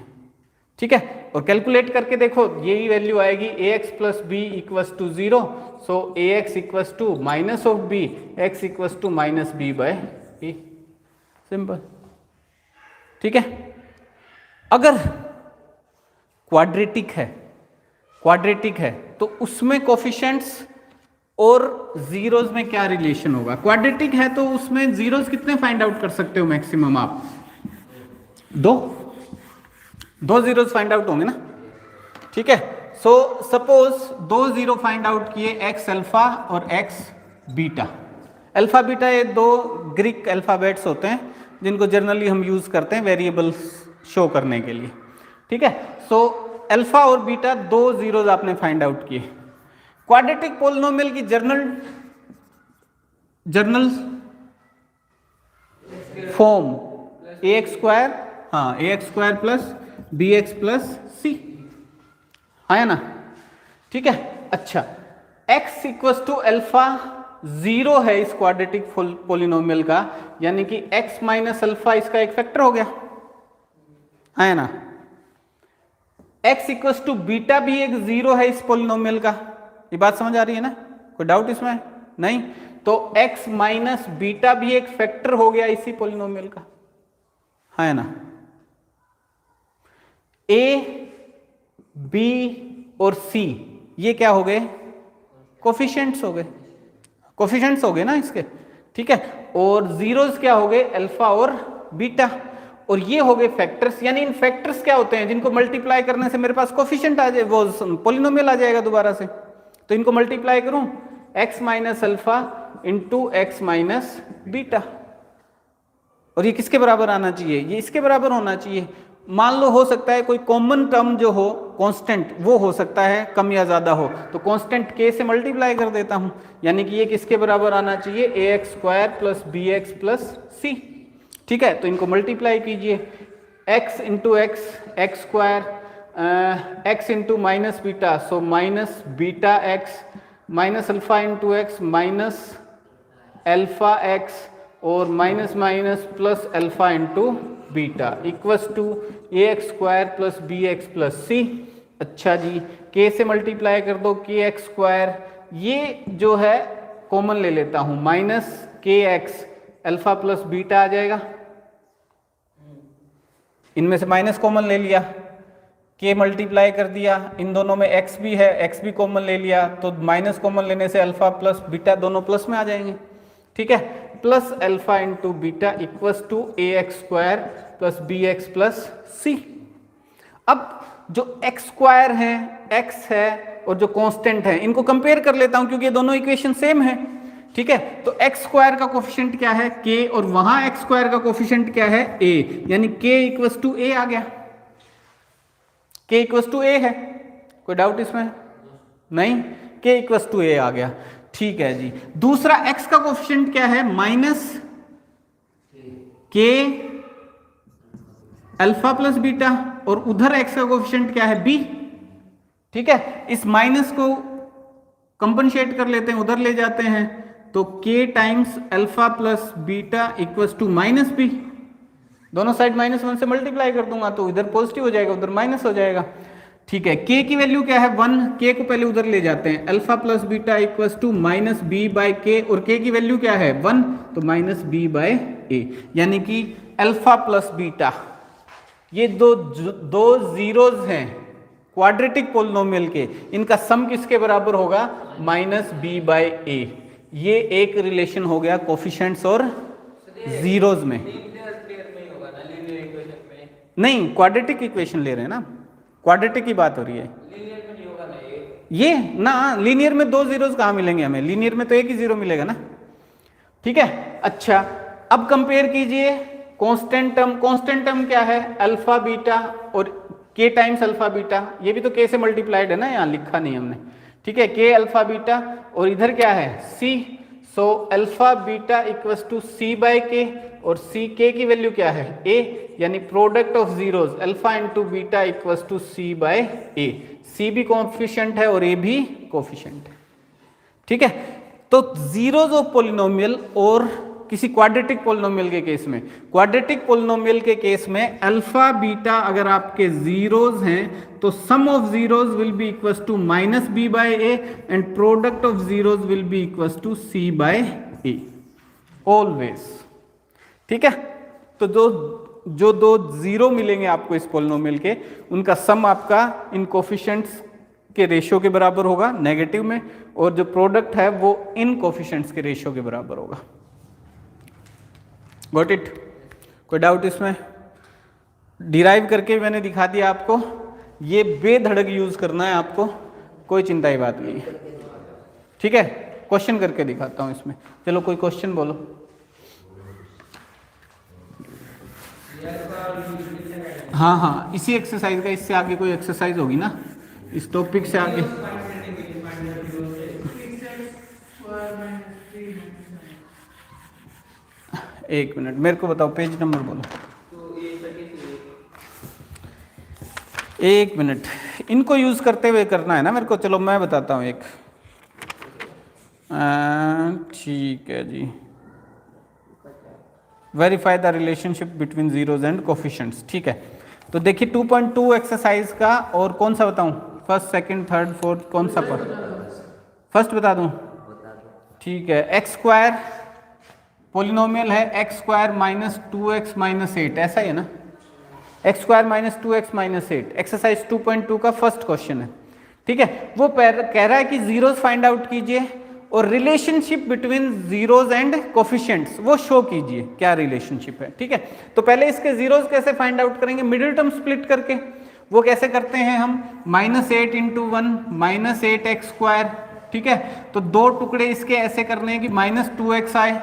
ठीक है, और कैलकुलेट करके देखो यही वैल्यू आएगी, ax plus b equals to 0, so ax equals to minus of b, x equals to minus b by a, simple. ठीक है, अगर क्वाड्रेटिक है तो उसमें कोफिशिएंट्स और जीरोस में क्या रिलेशन होगा। क्वाड्रेटिक है तो उसमें जीरोस कितने फाइंड आउट कर सकते हो मैक्सिमम आप, दो जीरोस फाइंड आउट होंगे ना। ठीक है, so suppose 2 zero find out किए, एक्स अल्फा और एक्स बीटा। अल्फा बीटा ये 2 ग्रीक अल्फाबेट्स होते हैं जिनको जनरली हम यूज करते हैं वेरिएबल्स शो करने के लिए। ठीक है, सो अल्फा और बीटा 2 जीरोस आपने फाइंड आउट किए। क्वाड्रेटिक पोलिनोमियल की जर्नल फॉर्म ax स्क्वायर, हाँ ax square plus bx plus c, आया ना। ठीक है, अच्छा x इक्वल्स टू अल्फा 0 है इस क्वाड्रेटिक पोलिनोमियल का, यानी कि x माइनस अल्फा इसका एक फैक्टर हो गया, आया ना। x इक्वल्स टू बीटा भी एक 0 है इस पोलिनोमियल का, ये बात समझ आ रही है ना, कोई डाउट इसमें नहीं। तो x माइनस बीटा भी एक फैक्टर हो गया इसी पोलिनोमियल का, है ना। a, b और c ये क्या हो गए, कोफिशिएंट्स हो गए ना इसके। ठीक है, और जीरोस क्या हो गए, अल्फा और बीटा, और ये हो गए फैक्टर्स। यानी इन फैक्टर्स क्या होते हैं, जिनको मल्टीप्लाई करने से मेरे पास कोफिशिएंट आ जाए, वो पॉलिनोमियल आ जाएगा दोबारा से। तो इनको मल्टीप्लाई करूं, x minus alpha into X minus beta, और ये किसके बराबर आना चाहिए, ये इसके बराबर होना चाहिए। मान लो हो सकता है कोई कॉमन टर्म जो हो कांस्टेंट, वो हो सकता है कम या ज्यादा हो, तो कांस्टेंट k से मल्टीप्लाई कर देता हूं, यानी कि ये किसके बराबर आना चाहिए, ax square plus B X plus C. ठीक है, तो इनको मल्टीप्लाई कीजिए, x into X X square, x into minus beta, so minus beta X, minus alpha into X minus alpha X, और minus minus plus alpha into beta equals to A X square plus B X plus C. अच्छा जी, k से multiply कर दो, के x square, ये जो है कॉमन ले लेता हूं, माइनस के एक्स अल्फा प्लस बीटा आ जाएगा, इनमें से माइनस कॉमन ले लिया, k मल्टीप्लाई कर दिया, इन दोनों में x भी है, x भी कॉमन ले लिया, तो माइनस कॉमन लेने से अल्फा प्लस बीटा दोनों प्लस में आ जाएंगे। ठीक है, plus alpha into beta equals to A X square plus B X plus C. अब जो एक्स स्क्वायर है, एक्स है, और जो कांस्टेंट है, इनको कंपेयर कर लेता हूं क्योंकि ये दोनों इक्वेशन सेम है। ठीक है, तो एक्स स्क्वायर का कोफिशिएंट क्या है, k, और वहां एक्स स्क्वायर का कोफिशिएंट क्या है, a, यानी k इक्वस टू a आ गया, k इक्वस टू a है, कोई डाउट इसमें नहीं, k इक्वस टू a आ गया। ठीक है जी, दूसरा x का कोफिशिएंट क्या है, minus k alpha plus beta, और उधर x का कोफिशिएंट क्या है, b। ठीक है, इस माइनस को कंपनसेट कर लेते हैं, उधर ले जाते हैं, तो k times alpha plus beta equals to minus b, दोनों साइड माइनस वन से मल्टीप्लाई कर दूंगा तो इधर पॉजिटिव हो जाएगा, उधर माइनस हो जाएगा। ठीक है, k की वैल्यू क्या है, 1, k को पहले उधर ले जाते हैं, alpha plus beta equals to minus B by k, और k की वैल्यू क्या है 1, तो माइनस बी बाई ए, यानी कि अल्फा प्लस बीटा, ये दो जीरोज हैं क्वाड्रेटिक पोलिनोमियल के, इनका सम किसके बराबर होगा, माइनस बी बाई ए। ये एक रिलेशन हो गया कोफिशिएंट्स और जीरोज में। नहीं, क्वाड्रेटिक इक्वेशन ले रहे हैं ना, क्वाड्रेटिक की बात हो रही है। लीनियर में नहीं होगा ना ये ना, लीनियर में दो जीरोस कहाँ मिलेंगे हमें, लीनियर में तो एक ही जीरो मिलेगा ना। ठीक है, अच्छा अब कंपेयर कीजिए कांस्टेंट टर्म क्या है, अल्फा बीटा और k टाइम्स अल्फा बीटा, ये भी तो k से मल्टीप्लाइड है ना, यहाँ लिखा नहीं हमने। ठीक है, k अल्फा बीटा, और इधर क्या है c, so alpha beta equals to c by k, और c k की वैल्यू क्या है a, यानी product of zeros alpha into beta equals to c by a, c भी कोफिशिएंट है और a भी कोफिशिएंट है। ठीक है, तो जीरोस ऑफ पोलिनोमियल और किसी क्वाड्रेटिक पोलिनोमियल के केस में, क्वाड्रेटिक पोलिनोमियल के केस में अल्फा बीटा अगर आपके जीरोस हैं तो sum of zeros will be equals to minus B by A, and product of zeros will be equals to C by A always. ठीक है, तो जो दो जीरो मिलेंगे आपको इस पोलिनोमियल के, उनका सम आपका इन कोफिशिएंट्स के रेशियो के बराबर होगा नेगेटिव में, और जो प्रोडक्ट है वो इन कोफिशिएंट्स के रेशियो के बराबर होगा। गॉट इट, कोई डाउट इसमें? डिराइव करके मैंने दिखा दिया आपको, ये बेधड़क यूज करना है आपको, कोई चिंता की बात नहीं है। ठीक है, क्वेश्चन करके दिखाता हूं इसमें। चलो कोई क्वेश्चन बोलो। हाँ हाँ, इसी एक्सरसाइज का, इससे आगे कोई एक्सरसाइज होगी ना, इस टॉपिक से आगे। एक मिनट, मेरे को बताओ पेज नंबर बोलो। एक मिनट, इनको यूज करते हुए करना है ना मेरे को। चलो मैं बताता हूँ एक। ठीक है जी, verify the relationship between zeros and coefficients. ठीक है, तो देखिए 2.2 एक्सरसाइज का, और कौन सा बताऊं, फर्स्ट सेकंड थर्ड फोर्थ, कौन सा पर फर्स्ट बता दूं? ठीक है, एक्स स्क्वायर पोलिनोमियल है, x square minus 2x minus 8, ऐसा ही है ना, x square minus 2x minus 8। Exercise 2.2 का फर्स्ट क्वेश्चन है। ठीक है, वो कह रहा है कि जीरोस फाइंड आउट कीजिए और relationship between zeros and coefficients वो शो कीजिए, क्या रिलेशनशिप है। ठीक है, तो पहले इसके जीरोज कैसे फाइंड आउट करेंगे, मिडिल टर्म स्प्लिट करके। वो कैसे करते हैं हम, -8 × 1 -8x²। ठीक है, तो दो टुकड़े इसके ऐसे करने हैं कि -2x आए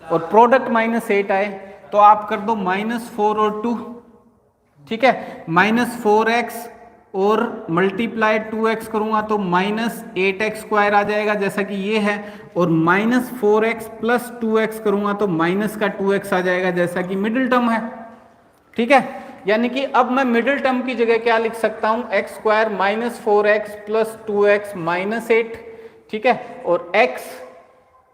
और प्रोडक्ट -8 आए, तो आप कर दो -4 और 2। ठीक है, -4x और मल्टीप्लाई 2x करूंगा तो -8x² आ जाएगा जैसा कि ये है, और -4x + 2x करूंगा तो -2x आ जाएगा जैसा कि मिडिल टर्म है। ठीक है, यानी कि अब मैं मिडिल टर्म की जगह क्या लिख सकता हूं, x² -4x + 2x -8। ठीक है, और x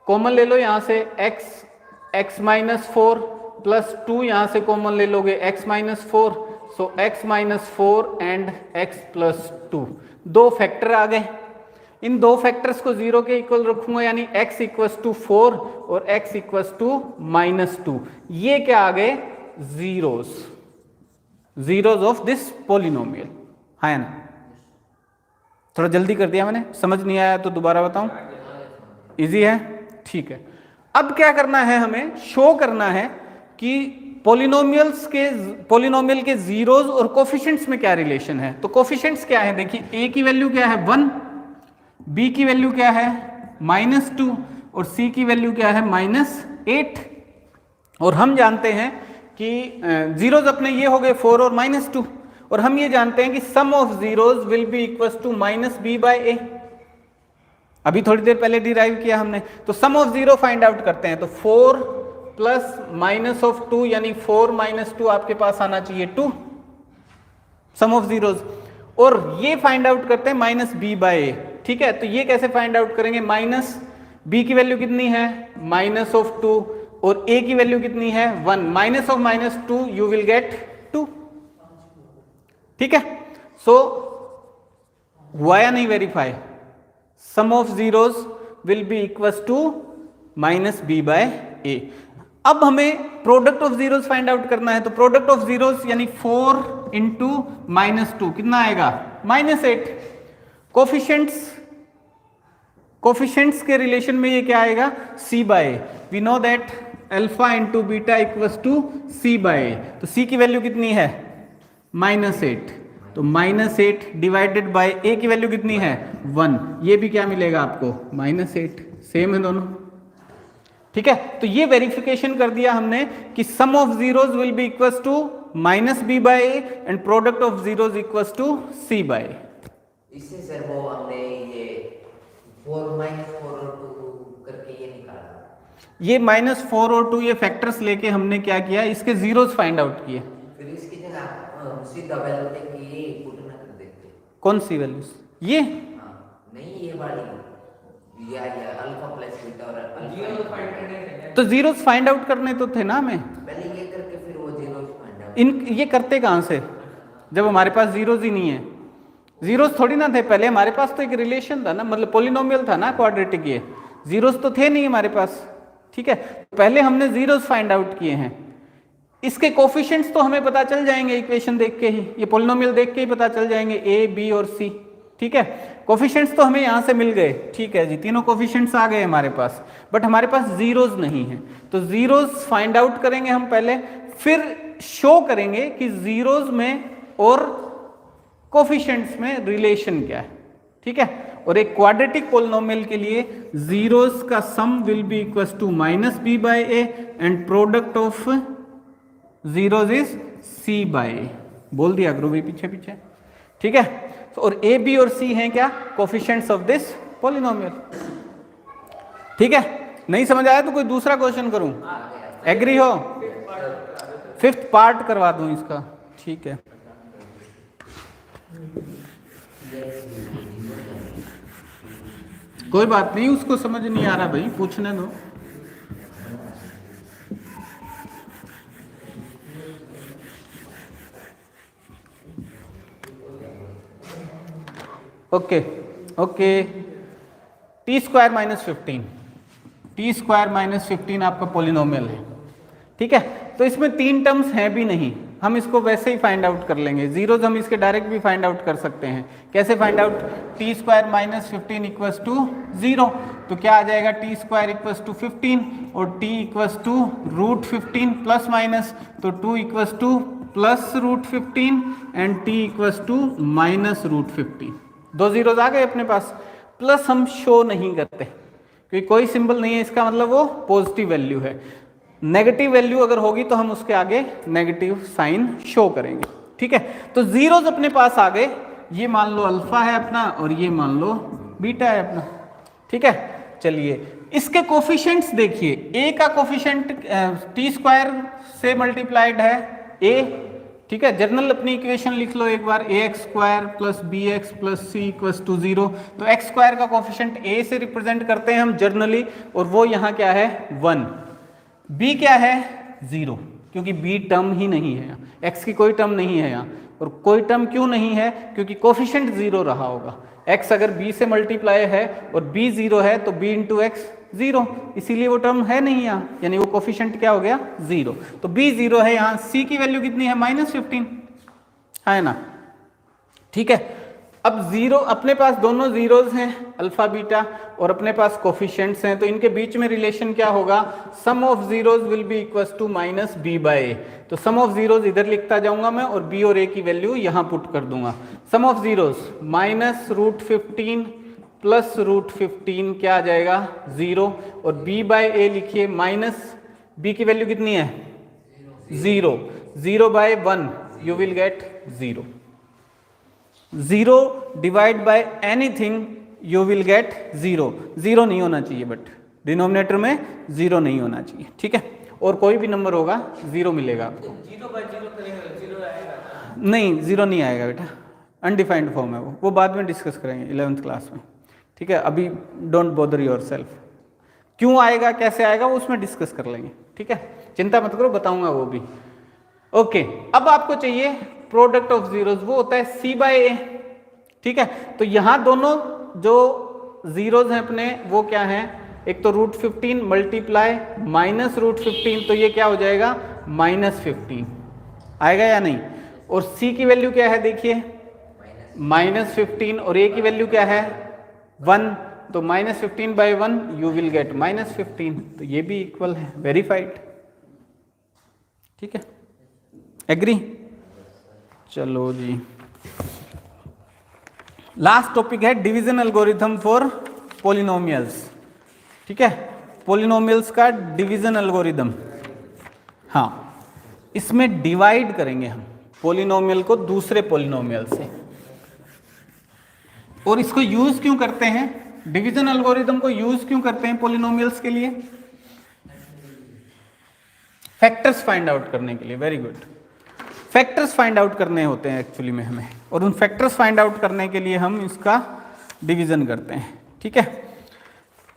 कॉमन ले लो यहां से, x -4 + 2 यहां से कॉमन ले लोगे, x -4, so x -4 and x + 2, दो फैक्टर आ गए। इन दो फैक्टर्स को 0 के इक्वल रखूंगा, यानी x = 4 और x = -2। ये क्या आ गए, जीरोज ऑफ दिस पोलिनोमियल, है ना। थोड़ा जल्दी कर दिया मैंने, समझ नहीं आया तो दोबारा बताऊं, इजी है। ठीक है, अब क्या करना है, हमें शो करना है कि पोलिनोमियल के जीरोज और कोफिशिएंट्स में क्या रिलेशन है। तो कोफिशिएंट्स क्या है, देखिए a की वैल्यू क्या है 1, b की वैल्यू क्या है -2 और c की वैल्यू क्या है -8। और हम जानते हैं कि जीरोज अपने ये हो गए 4 और -2, और हम ये जानते हैं कि sum of zeros will be equal to -b/a। अभी थोड़ी देर पहले डिराइव किया हमने, तो sum of zero find out करते हैं, तो 4 + -2 यानी 4 - 2 आपके पास आना चाहिए 2, सम ऑफ जीरोज। और ये फाइंड आउट करते हैं -b/a। ठीक है, तो ये कैसे फाइंड आउट करेंगे, b की वैल्यू कितनी है -2 और a की वैल्यू कितनी है 1, -2 यू विल गेट 2। ठीक है, सो हुआ या नहीं verify, sum of zeros will be equal to -b/a। अब हमें product of zeros find out करना है, तो प्रोडक्ट ऑफ जीरोज यानी 4 × -2 कितना आएगा -8। कोफिशिएंट्स के रिलेशन में ये क्या आएगा, c/a। We know that α × β = c/a, तो c की वैल्यू कितनी है -8, तो -8 डिवाइडेड बाय a की वैल्यू कितनी है 1, ये भी क्या मिलेगा आपको -8, सेम है दोनों। ठीक है, तो ये वेरिफिकेशन कर दिया हमने कि sum of zeros will be equal to -b/a and product of zeros equal to c/a। इससे सर वो हमने ये 4 -4 और 2 करके ये निकाला, ये -4 और 2 ये फैक्टर्स लेके हमने क्या किया, इसके जीरोज फाइंड आउट किए। फिर इसकी जगह सीधा वैल्यू देके ये पुट ना कर देते। कौन सी वैल्यूज, ये हाँ, नहीं ये वाली, ये α + β और जीरो फाइंड करने थे, तो जीरोज फाइंड आउट करने तो थे ना हमें, पहले ये करके फिर वो जीरो फाइंड आउट। इन ये करते कहाँ से जब हमारे पास जीरोज ही नहीं है, जीरोज थोड़ी ना थे पहले, हमारे पास तो एक रिलेशन था ना, मतलब पोलिनोमियल था ना क्वाड्रेटिक, ये जीरोज तो थे नहीं हमारे पास। ठीक है, पहले हमने जीरोज फाइंड आउट किए हैं, इसके कोफिशिएंट्स तो हमें पता चल जाएंगे इक्वेशन देख के ही, ये पोलिनोमियल देख के ही पता चल जाएंगे a, b और c। ठीक है, कोफिशिएंट्स तो हमें यहां से मिल गए, ठीक है जी, तीनों कोफिशिएंट्स आ गए हमारे पास, बट हमारे पास जीरोज नहीं है, तो जीरोज फाइंड आउट करेंगे हम पहले, फिर शो करेंगे कि जीरोज में और कोफिशिएंट्स में रिलेशन क्या है। ठीक है, और एक क्वाड्रेटिक पोलिनोमियल के लिए जीरोज का sum will be equal to -b/a and product of zeros is c/a। बोल दिया करो भी पीछे पीछे। ठीक है, और a, b और c हैं क्या, कोफिशिएंट्स ऑफ दिस पोलिनोमियल। ठीक है, नहीं समझ आया तो कोई दूसरा क्वेश्चन करूं, एग्री हो, 5th पार्ट करवा दूं इसका। ठीक है, कोई बात नहीं, उसको समझ नहीं आ रहा भाई, पूछने दो। ओके ओके, t² - 15 आपका पोलिनोमियल है। ठीक है, तो इसमें 3 टर्म्स हैं भी नहीं, हम इसको वैसे ही फाइंड आउट कर लेंगे, जीरोज हम इसके डायरेक्ट भी फाइंड आउट कर सकते हैं। कैसे फाइंड आउट, t² - 15 = 0, तो क्या आ जाएगा, टी स्क्वायर इक्वल्स टू 15 और t equals to root 15 plus minus, तो 2 equals to plus root 15 and t equals to minus root 15। दो जीरोज आ गए अपने पास। प्लस हम शो नहीं करते क्योंकि कोई सिंबल नहीं है, इसका मतलब वो पॉजिटिव वैल्यू है। नेगेटिव वैल्यू अगर होगी तो हम उसके आगे नेगेटिव साइन शो करेंगे, ठीक है। तो जीरोज अपने पास आ गए, ये मान लो अल्फा है अपना और ये मान लो बीटा है अपना, ठीक है। चलिए इसके कोफिशिएंट्स देखिए, ए का कोफिशिएंट टी स्क्वायर से मल्टीप्लाइड है ए, ठीक है। जनरल अपनी इक्वेशन लिख लो एक बार, A X square plus B X plus C equals to 0। तो एक्स स्क्वायर का कोफिशिएंट ए से रिप्रेजेंट करते हैं हम जनरली, और वो यहाँ क्या है 1। बी क्या है 0, क्योंकि बी टर्म ही नहीं है, एक्स की कोई टर्म नहीं है यहाँ। और कोई टर्म क्यों नहीं है, क्योंकि कोफिशिएंट 0 रहा होगा। x अगर b से मल्टीप्लाई है और b 0 है तो b इंटू एक्स 0, इसीलिए वो टर्म है नहीं यहाँ, यानी वो कोफिशिएंट क्या हो गया 0। तो b 0 है यहाँ। c की वैल्यू कितनी है -15 है ना, ठीक है। अब जीरो अपने पास दोनों जीरोज हैं अल्फा बीटा, और अपने पास कोफिशिएंट्स हैं, तो इनके बीच में रिलेशन क्या होगा, sum of zeros will be equals to minus B by A. तो सम ऑफ जीरोज इधर लिखता जाऊंगा मैं और बी और ए की वैल्यू यहां पुट कर दूंगा। Sum of zeros minus root 15 plus root 15 क्या आ जाएगा 0, और बी बाय ए लिखिए माइनस बी की वैल्यू कितनी है 0, 0 by 1 you will get 0। 0 divide by anything you will get 0। 0 नहीं होना चाहिए, बट डिनोमिनेटर में 0 नहीं होना चाहिए, ठीक है। और कोई भी नंबर होगा 0 मिलेगा आपको। 0 बाय 0 करेंगे 0 आएगा? नहीं 0 नहीं आएगा बेटा, अनडिफाइंड फॉर्म है वो बाद में डिस्कस करेंगे 11th क्लास में, ठीक है। अभी डोंट बॉदर योरसेल्फ, क्यों आएगा कैसे आएगा वो उसमें डिस्कस कर लेंगे, ठीक है। चिंता मत करो, बताऊंगा वो भी। ओके, अब आपको चाहिए प्रोडक्ट ऑफ जीरोज, वो होता है सी बाय ए, ठीक है। तो यहां दोनों जो जीरोज हैं अपने वो क्या हैं, एक तो रूट 15 मल्टीप्लाई माइनस रूट 15, तो ये क्या हो जाएगा -15 आएगा या नहीं। और c की वैल्यू क्या है देखिए -15, और a की वैल्यू क्या है 1, तो -15 बाय 1 यू विल गेट -15, तो ये भी इक्वल है, वेरीफाइड, ठीक है। एग्री, चलो जी। लास्ट टॉपिक है डिवीजन एल्गोरिथम फॉर पॉलिनोमियल्स, ठीक है। पॉलिनोमियल्स का डिवीजन एल्गोरिथम, हाँ, इसमें डिवाइड करेंगे हम पॉलिनोमियल को दूसरे पॉलिनोमियल से। और इसको यूज क्यों करते हैं, डिवीजन एल्गोरिथम को यूज क्यों करते हैं पॉलिनोमियल्स के लिए, फैक्टर्स फाइंड आउट करने के लिए। Very good, factors find out करने होते हैं एक्चुअली में हमें, और उन फैक्टर्स फाइंड आउट करने के लिए हम इसका डिवीजन करते हैं, ठीक है।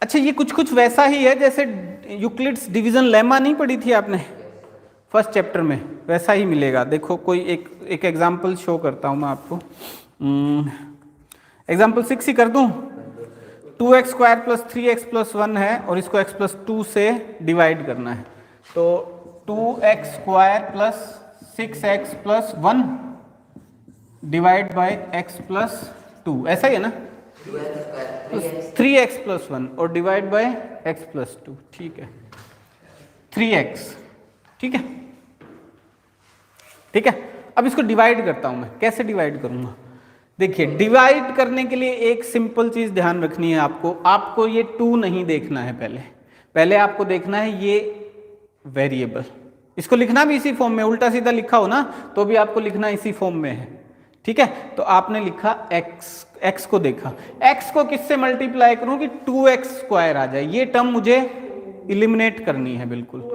अच्छा, ये कुछ वैसा ही है जैसे यूक्लिड्स डिवीजन लेमा नहीं पढ़ी थी आपने फर्स्ट चैप्टर में, वैसा ही मिलेगा। देखो कोई एक एग्जांपल शो करता हूं मैं आपको, एग्जांपल 6 ही कर दूं। 2x square plus 3x plus 1 है और इसको x प्लस 2 से डिवाइड करना है, तो 2x square plus 6x plus 1 divide by x plus 2, ऐसा ही है ना, 3x प्लस 1 और डिवाइड बाय x प्लस 2, ठीक है, 3x, ठीक है, ठीक है। अब इसको डिवाइड करता हूं मैं, कैसे डिवाइड करूंगा, देखिए डिवाइड करने के लिए एक सिंपल चीज ध्यान रखनी है आपको ये 2 नहीं देखना है, पहले आपको देखना है ये वेरिएबल। इसको लिखना भी इसी फॉर्म में, उल्टा सीधा लिखा हो ना तो भी आपको लिखना इसी फॉर्म में है, ठीक है। तो आपने लिखा x को देखा, x को किससे मल्टीप्लाई करूं कि 2x स्क्वायर आ जाए, ये टर्म मुझे इलिमिनेट करनी है बिल्कुल,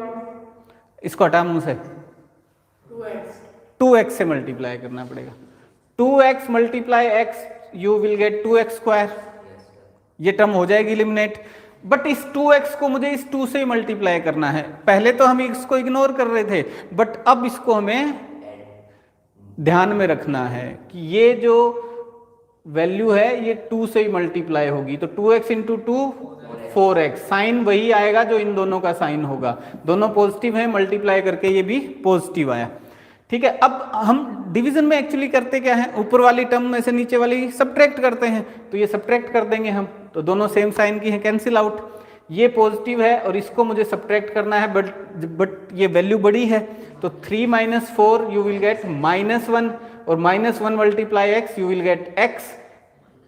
इसको हटा मुंह से, 2x से मल्टीप्लाई करना पड़ेगा, 2x multiply x you will gate 2x square, ये टर्म हो जाएगी इलिमिनेट। बट इस 2x को मुझे इस 2 से मल्टीप्लाई करना है, पहले तो हम इसको इग्नोर कर रहे थे, बट अब इसको हमें ध्यान में रखना है कि ये जो वैल्यू है ये 2 से ही मल्टीप्लाई होगी, तो 2x इंटू 2 4x, साइन वही आएगा जो इन दोनों का साइन होगा, दोनों पॉजिटिव है, मल्टीप्लाई करके ये भी पॉजिटिव आया, ठीक है। अब हम डिवीजन में एक्चुअली करते क्या है, ऊपर वाली टर्म में से नीचे वाली सब्ट्रैक्ट करते हैं, तो ये सब्ट्रैक्ट कर देंगे हम, तो दोनों सेम साइन की हैं, कैंसिल आउट। ये पॉजिटिव है और इसको मुझे सब्ट्रैक्ट करना है, बट ये वैल्यू बड़ी है, तो 3 - 4 यू विल गेट -1 और -1 multiply x you will gate x,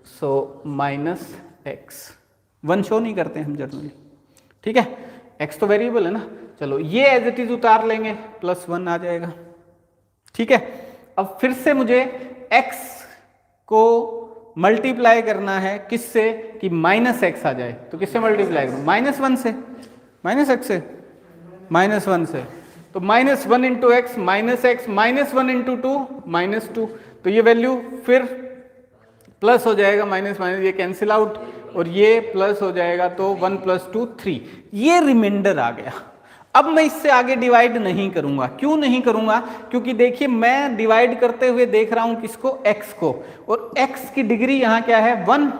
so -x। 1 show नहीं करते हम जनरली, ठीक है, x तो वेरिएबल है ना। चलो ये एज इट इज उतार लेंगे, +1 आ जाएगा, ठीक है। अब फिर से मुझे x को मल्टीप्लाई करना है किससे, कि -x आ जाए, तो किससे मल्टीप्लाई करूं, -1 से, -x से, -1 से, तो -1 × x -x -1 × 2 -2, तो ये वैल्यू फिर प्लस हो जाएगा, माइनस माइनस ये कैंसिल आउट और ये प्लस हो जाएगा, तो 1 + 2 3, ये रिमाइंडर आ गया। अब मैं इससे आगे डिवाइड नहीं करूंगा, क्यों नहीं करूंगा, क्योंकि देखिए मैं डिवाइड करते हुए देख रहा हूं किसको, x को, और x की डिग्री यहां क्या है 1,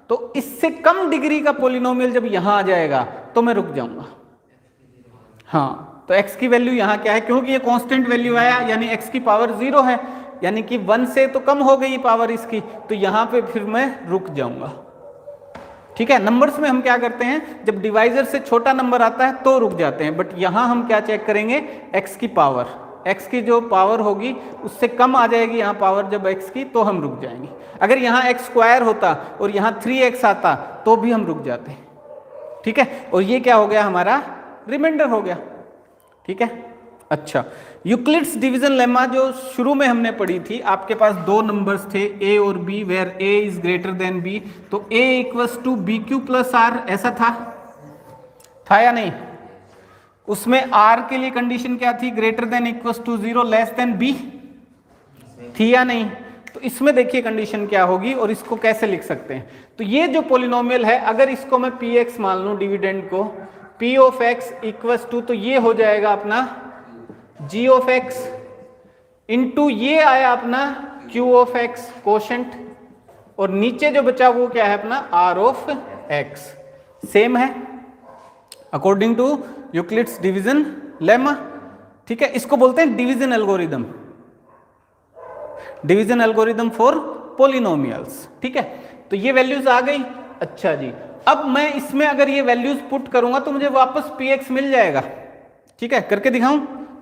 तो इससे कम डिग्री का पॉलिनोमियल जब यहां आ जाएगा तो मैं रुक जाऊंगा। हाँ, तो x की वैल्यू यहां क्या है, क्योंकि ये कांस्टेंट वैल्यू आया, यानी x की पावर 0 है, यानी कि 1 से तो कम हो गई पावर इसकी, तो यहां पे फिर मैं रुक जाऊंगा, ठीक है। नंबर्स में हम क्या करते हैं, जब डिवाइजर से छोटा नंबर आता है तो रुक जाते हैं, बट यहां हम क्या चेक करेंगे, x की पावर, x की जो पावर होगी उससे कम आ जाएगी यहाँ पावर जब x की, तो हम रुक जाएंगे। अगर यहाँ x² होता और यहाँ 3x आता तो भी हम रुक जाते हैं, ठीक है। और ये क्या हो गया, हमारा रिमाइंडर हो गया, ठीक है। अच्छा, यूक्लिड्स डिवीजन लेमा जो शुरू में हमने पढ़ी थी, आपके पास दो नंबर्स थे a और b, where a is greater than b, तो a = bq + r, ऐसा था या नहीं। उसमें r के लिए कंडीशन क्या थी, greater than = 0 less than b थी या नहीं। तो इसमें देखिए कंडीशन क्या होगी और इसको कैसे लिख सकते हैं। तो ये जो पॉलिनोमियल है, अगर इसको मैं px मान लूं, डिविडेंड को p of x = तो ये हो जाएगा अपना g of x इंटू ये आया अपना q of x कोशेंट, और नीचे जो बचा वो क्या है अपना r of x, सेम है according to Euclid's division lemma, ठीक है। इसको बोलते हैं division algorithm, division algorithm for polynomials, ठीक है। तो ये वैल्यूज आ गई। अच्छा जी, अब मैं इसमें अगर ये वैल्यूज पुट करूंगा तो मुझे वापस px मिल जाएगा, ठीक है। करके दिखाऊं,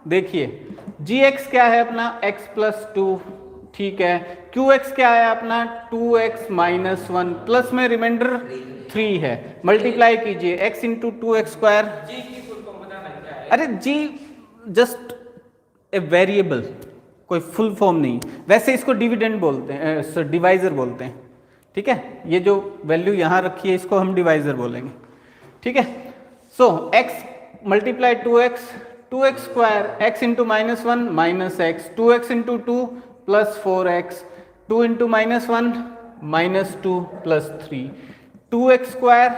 देखिए gx क्या है अपना x + 2, ठीक है। qx क्या है अपना 2x - 1 प्लस में रिमाइंडर 3 है, मल्टीप्लाई कीजिए x × 2x²। जी की फुल फॉर्म बताना क्या है। अरे g जस्ट ए वेरिएबल, कोई फुल फॉर्म नहीं, वैसे इसको डिविडेंड बोलते हैं, डिवाइजर बोलते हैं, ठीक है। ये जो वैल्यू यहाँ रखी है इसको हम डिवाइजर बोलेंगे, ठीक है। सो x × 2x 2x² x × -1 -x 2x × 2 + 4x 2 × -1 -2 + 3 2x²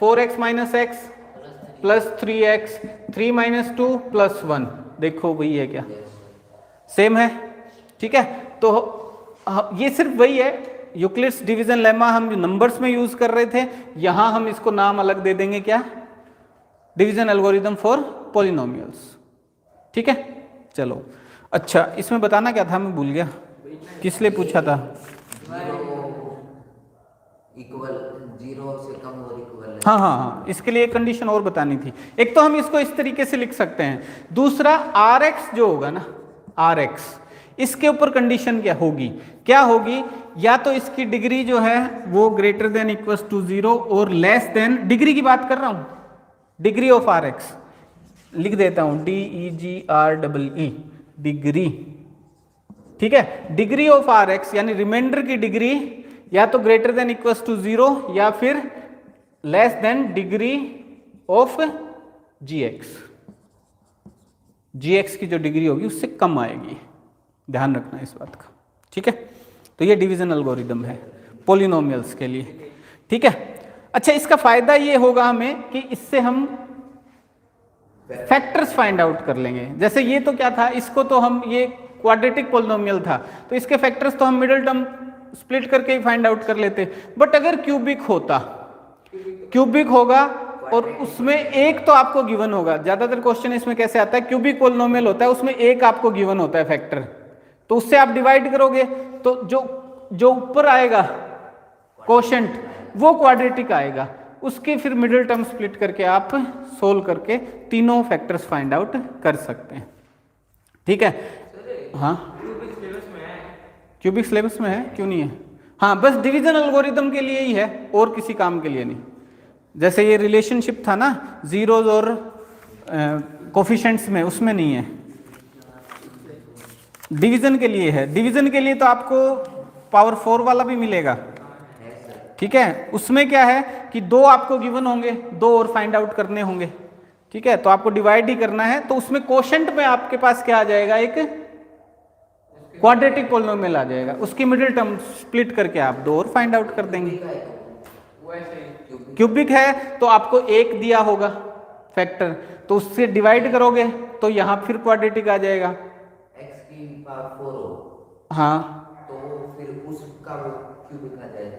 4x - x + 3x 3 - 2 + 1, देखो वही है क्या, सेम है, ठीक है। तो ये सिर्फ वही है, यूक्लिड्स डिवीजन लेमा हम जो नंबर्स में यूज कर रहे थे, यहां हम इसको नाम अलग दे देंगे, क्या, डिवीजन एल्गोरिदम फॉर पॉलिनोमियल्स, ठीक है। चलो, अच्छा इसमें बताना क्या था, मैं भूल गया, किस लिए पूछा था। 0 से कम और इक्वल। हाँ, इसके लिए एक कंडीशन और बतानी थी। एक तो हम इसको इस तरीके से लिख सकते हैं, दूसरा rx जो होगा ना, rx, इसके ऊपर कंडीशन क्या होगी, या तो इसकी डिग्री जो है वो ग्रेटर देन = 0 और लेस देन, डिग्री की बात कर रहा हूं, डिग्री ऑफ rx लिख देता हूं, DEGREE, डिग्री, ठीक है। डिग्री ऑफ rx यानी रिमाइंडर की डिग्री या तो ग्रेटर देन = 0 या फिर less than degree of gx की जो डिग्री होगी उससे कम आएगी, ध्यान रखना इस बात का, ठीक है। तो ये डिवीजन एल्गोरिदम है पॉलिनोमियल्स के लिए, ठीक है। अच्छा, इसका फायदा ये होगा हमें कि इससे हम फैक्टर्स फाइंड आउट कर लेंगे। जैसे ये तो क्या था, इसको तो हम, ये क्वाड्रेटिक पॉलिनोमियल था तो इसके फैक्टर्स तो हम मिडिल टर्म स्प्लिट करके ही फाइंड आउट कर लेते, बट अगर क्यूबिक होगा और उसमें एक तो आपको गिवन होगा। ज्यादातर क्वेश्चन इसमें कैसे आता है, क्यूबिक पॉलिनोमियल होता है, उसमें एक आपको गिवन होता है फैक्टर, तो उससे आप डिवाइड करोगे तो जो ऊपर आएगा कोशेंट वो क्वाड्रेटिक आएगा, उसके फिर मिडिल टर्म स्प्लिट करके आप सोल्व करके तीनों फैक्टर्स फाइंड आउट कर सकते हैं। ठीक है, हाँ क्यूबिक सिलेबस में है, क्यों नहीं है? हाँ, बस डिवीजन एल्गोरिथम के लिए ही है, और किसी काम के लिए नहीं। जैसे ये रिलेशनशिप था ना जीरोज और कोफिशिएंट्स में, उसमें नहीं है, डिवीजन के लिए है। डिवीजन के लिए तो आपको पावर 4 वाला भी मिलेगा, ठीक है। उसमें क्या है कि दो आपको गिवन होंगे, दो और फाइंड आउट करने होंगे, ठीक है, तो आपको डिवाइड ही करना है। तो उसमें कोशेंट में आपके पास क्या आ जाएगा, एक क्वाड्रेटिक पॉलिनोमियल आ जाएगा, उसकी मिडिल टर्म स्प्लिट करके आप दो और फाइंड आउट कर देंगे। क्यूबिक है तो आपको एक दिया होगा फैक्टर, तो उससे डिवाइड करोगे तो यहां फिर क्वाड्रेटिक आ जाएगा, x की पावर 4 हो, हाँ तो फिर उसका वो क्यूबिक आ जाएगा।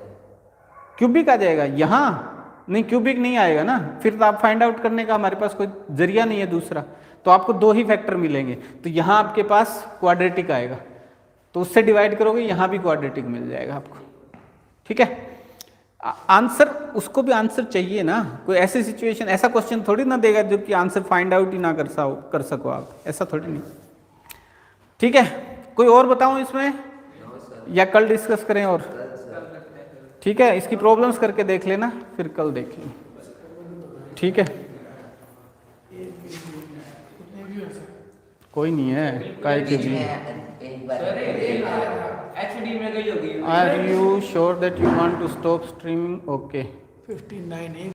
क्यूबिक आ जाएगा, यहाँ नहीं क्यूबिक नहीं आएगा ना, फिर तो आप फाइंड आउट करने का हमारे पास कोई जरिया नहीं है दूसरा, तो आपको दो ही फैक्टर मिलेंगे, तो यहाँ आपके पास क्वाड्रेटिक आएगा, तो उससे डिवाइड करोगे यहाँ भी क्वाड्रेटिक मिल जाएगा आपको, ठीक है। आंसर, उसको भी आंसर चाहिए ना, कोई ऐसी सिचुएशन, ऐसा क्वेश्चन थोड़ी ना देगा जो कि आंसर फाइंड आउट ही ना कर सको आप, ऐसा थोड़ी नहीं, ठीक है। कोई और बताऊं इसमें या कल डिस्कस करें? और ठीक है, इसकी प्रॉब्लम्स करके देख लेना, फिर कल देखेंगे, ठीक है। कोई नहीं है काय के भी। HD में गई होगी। Are you sure that you want to stop streaming? Okay 59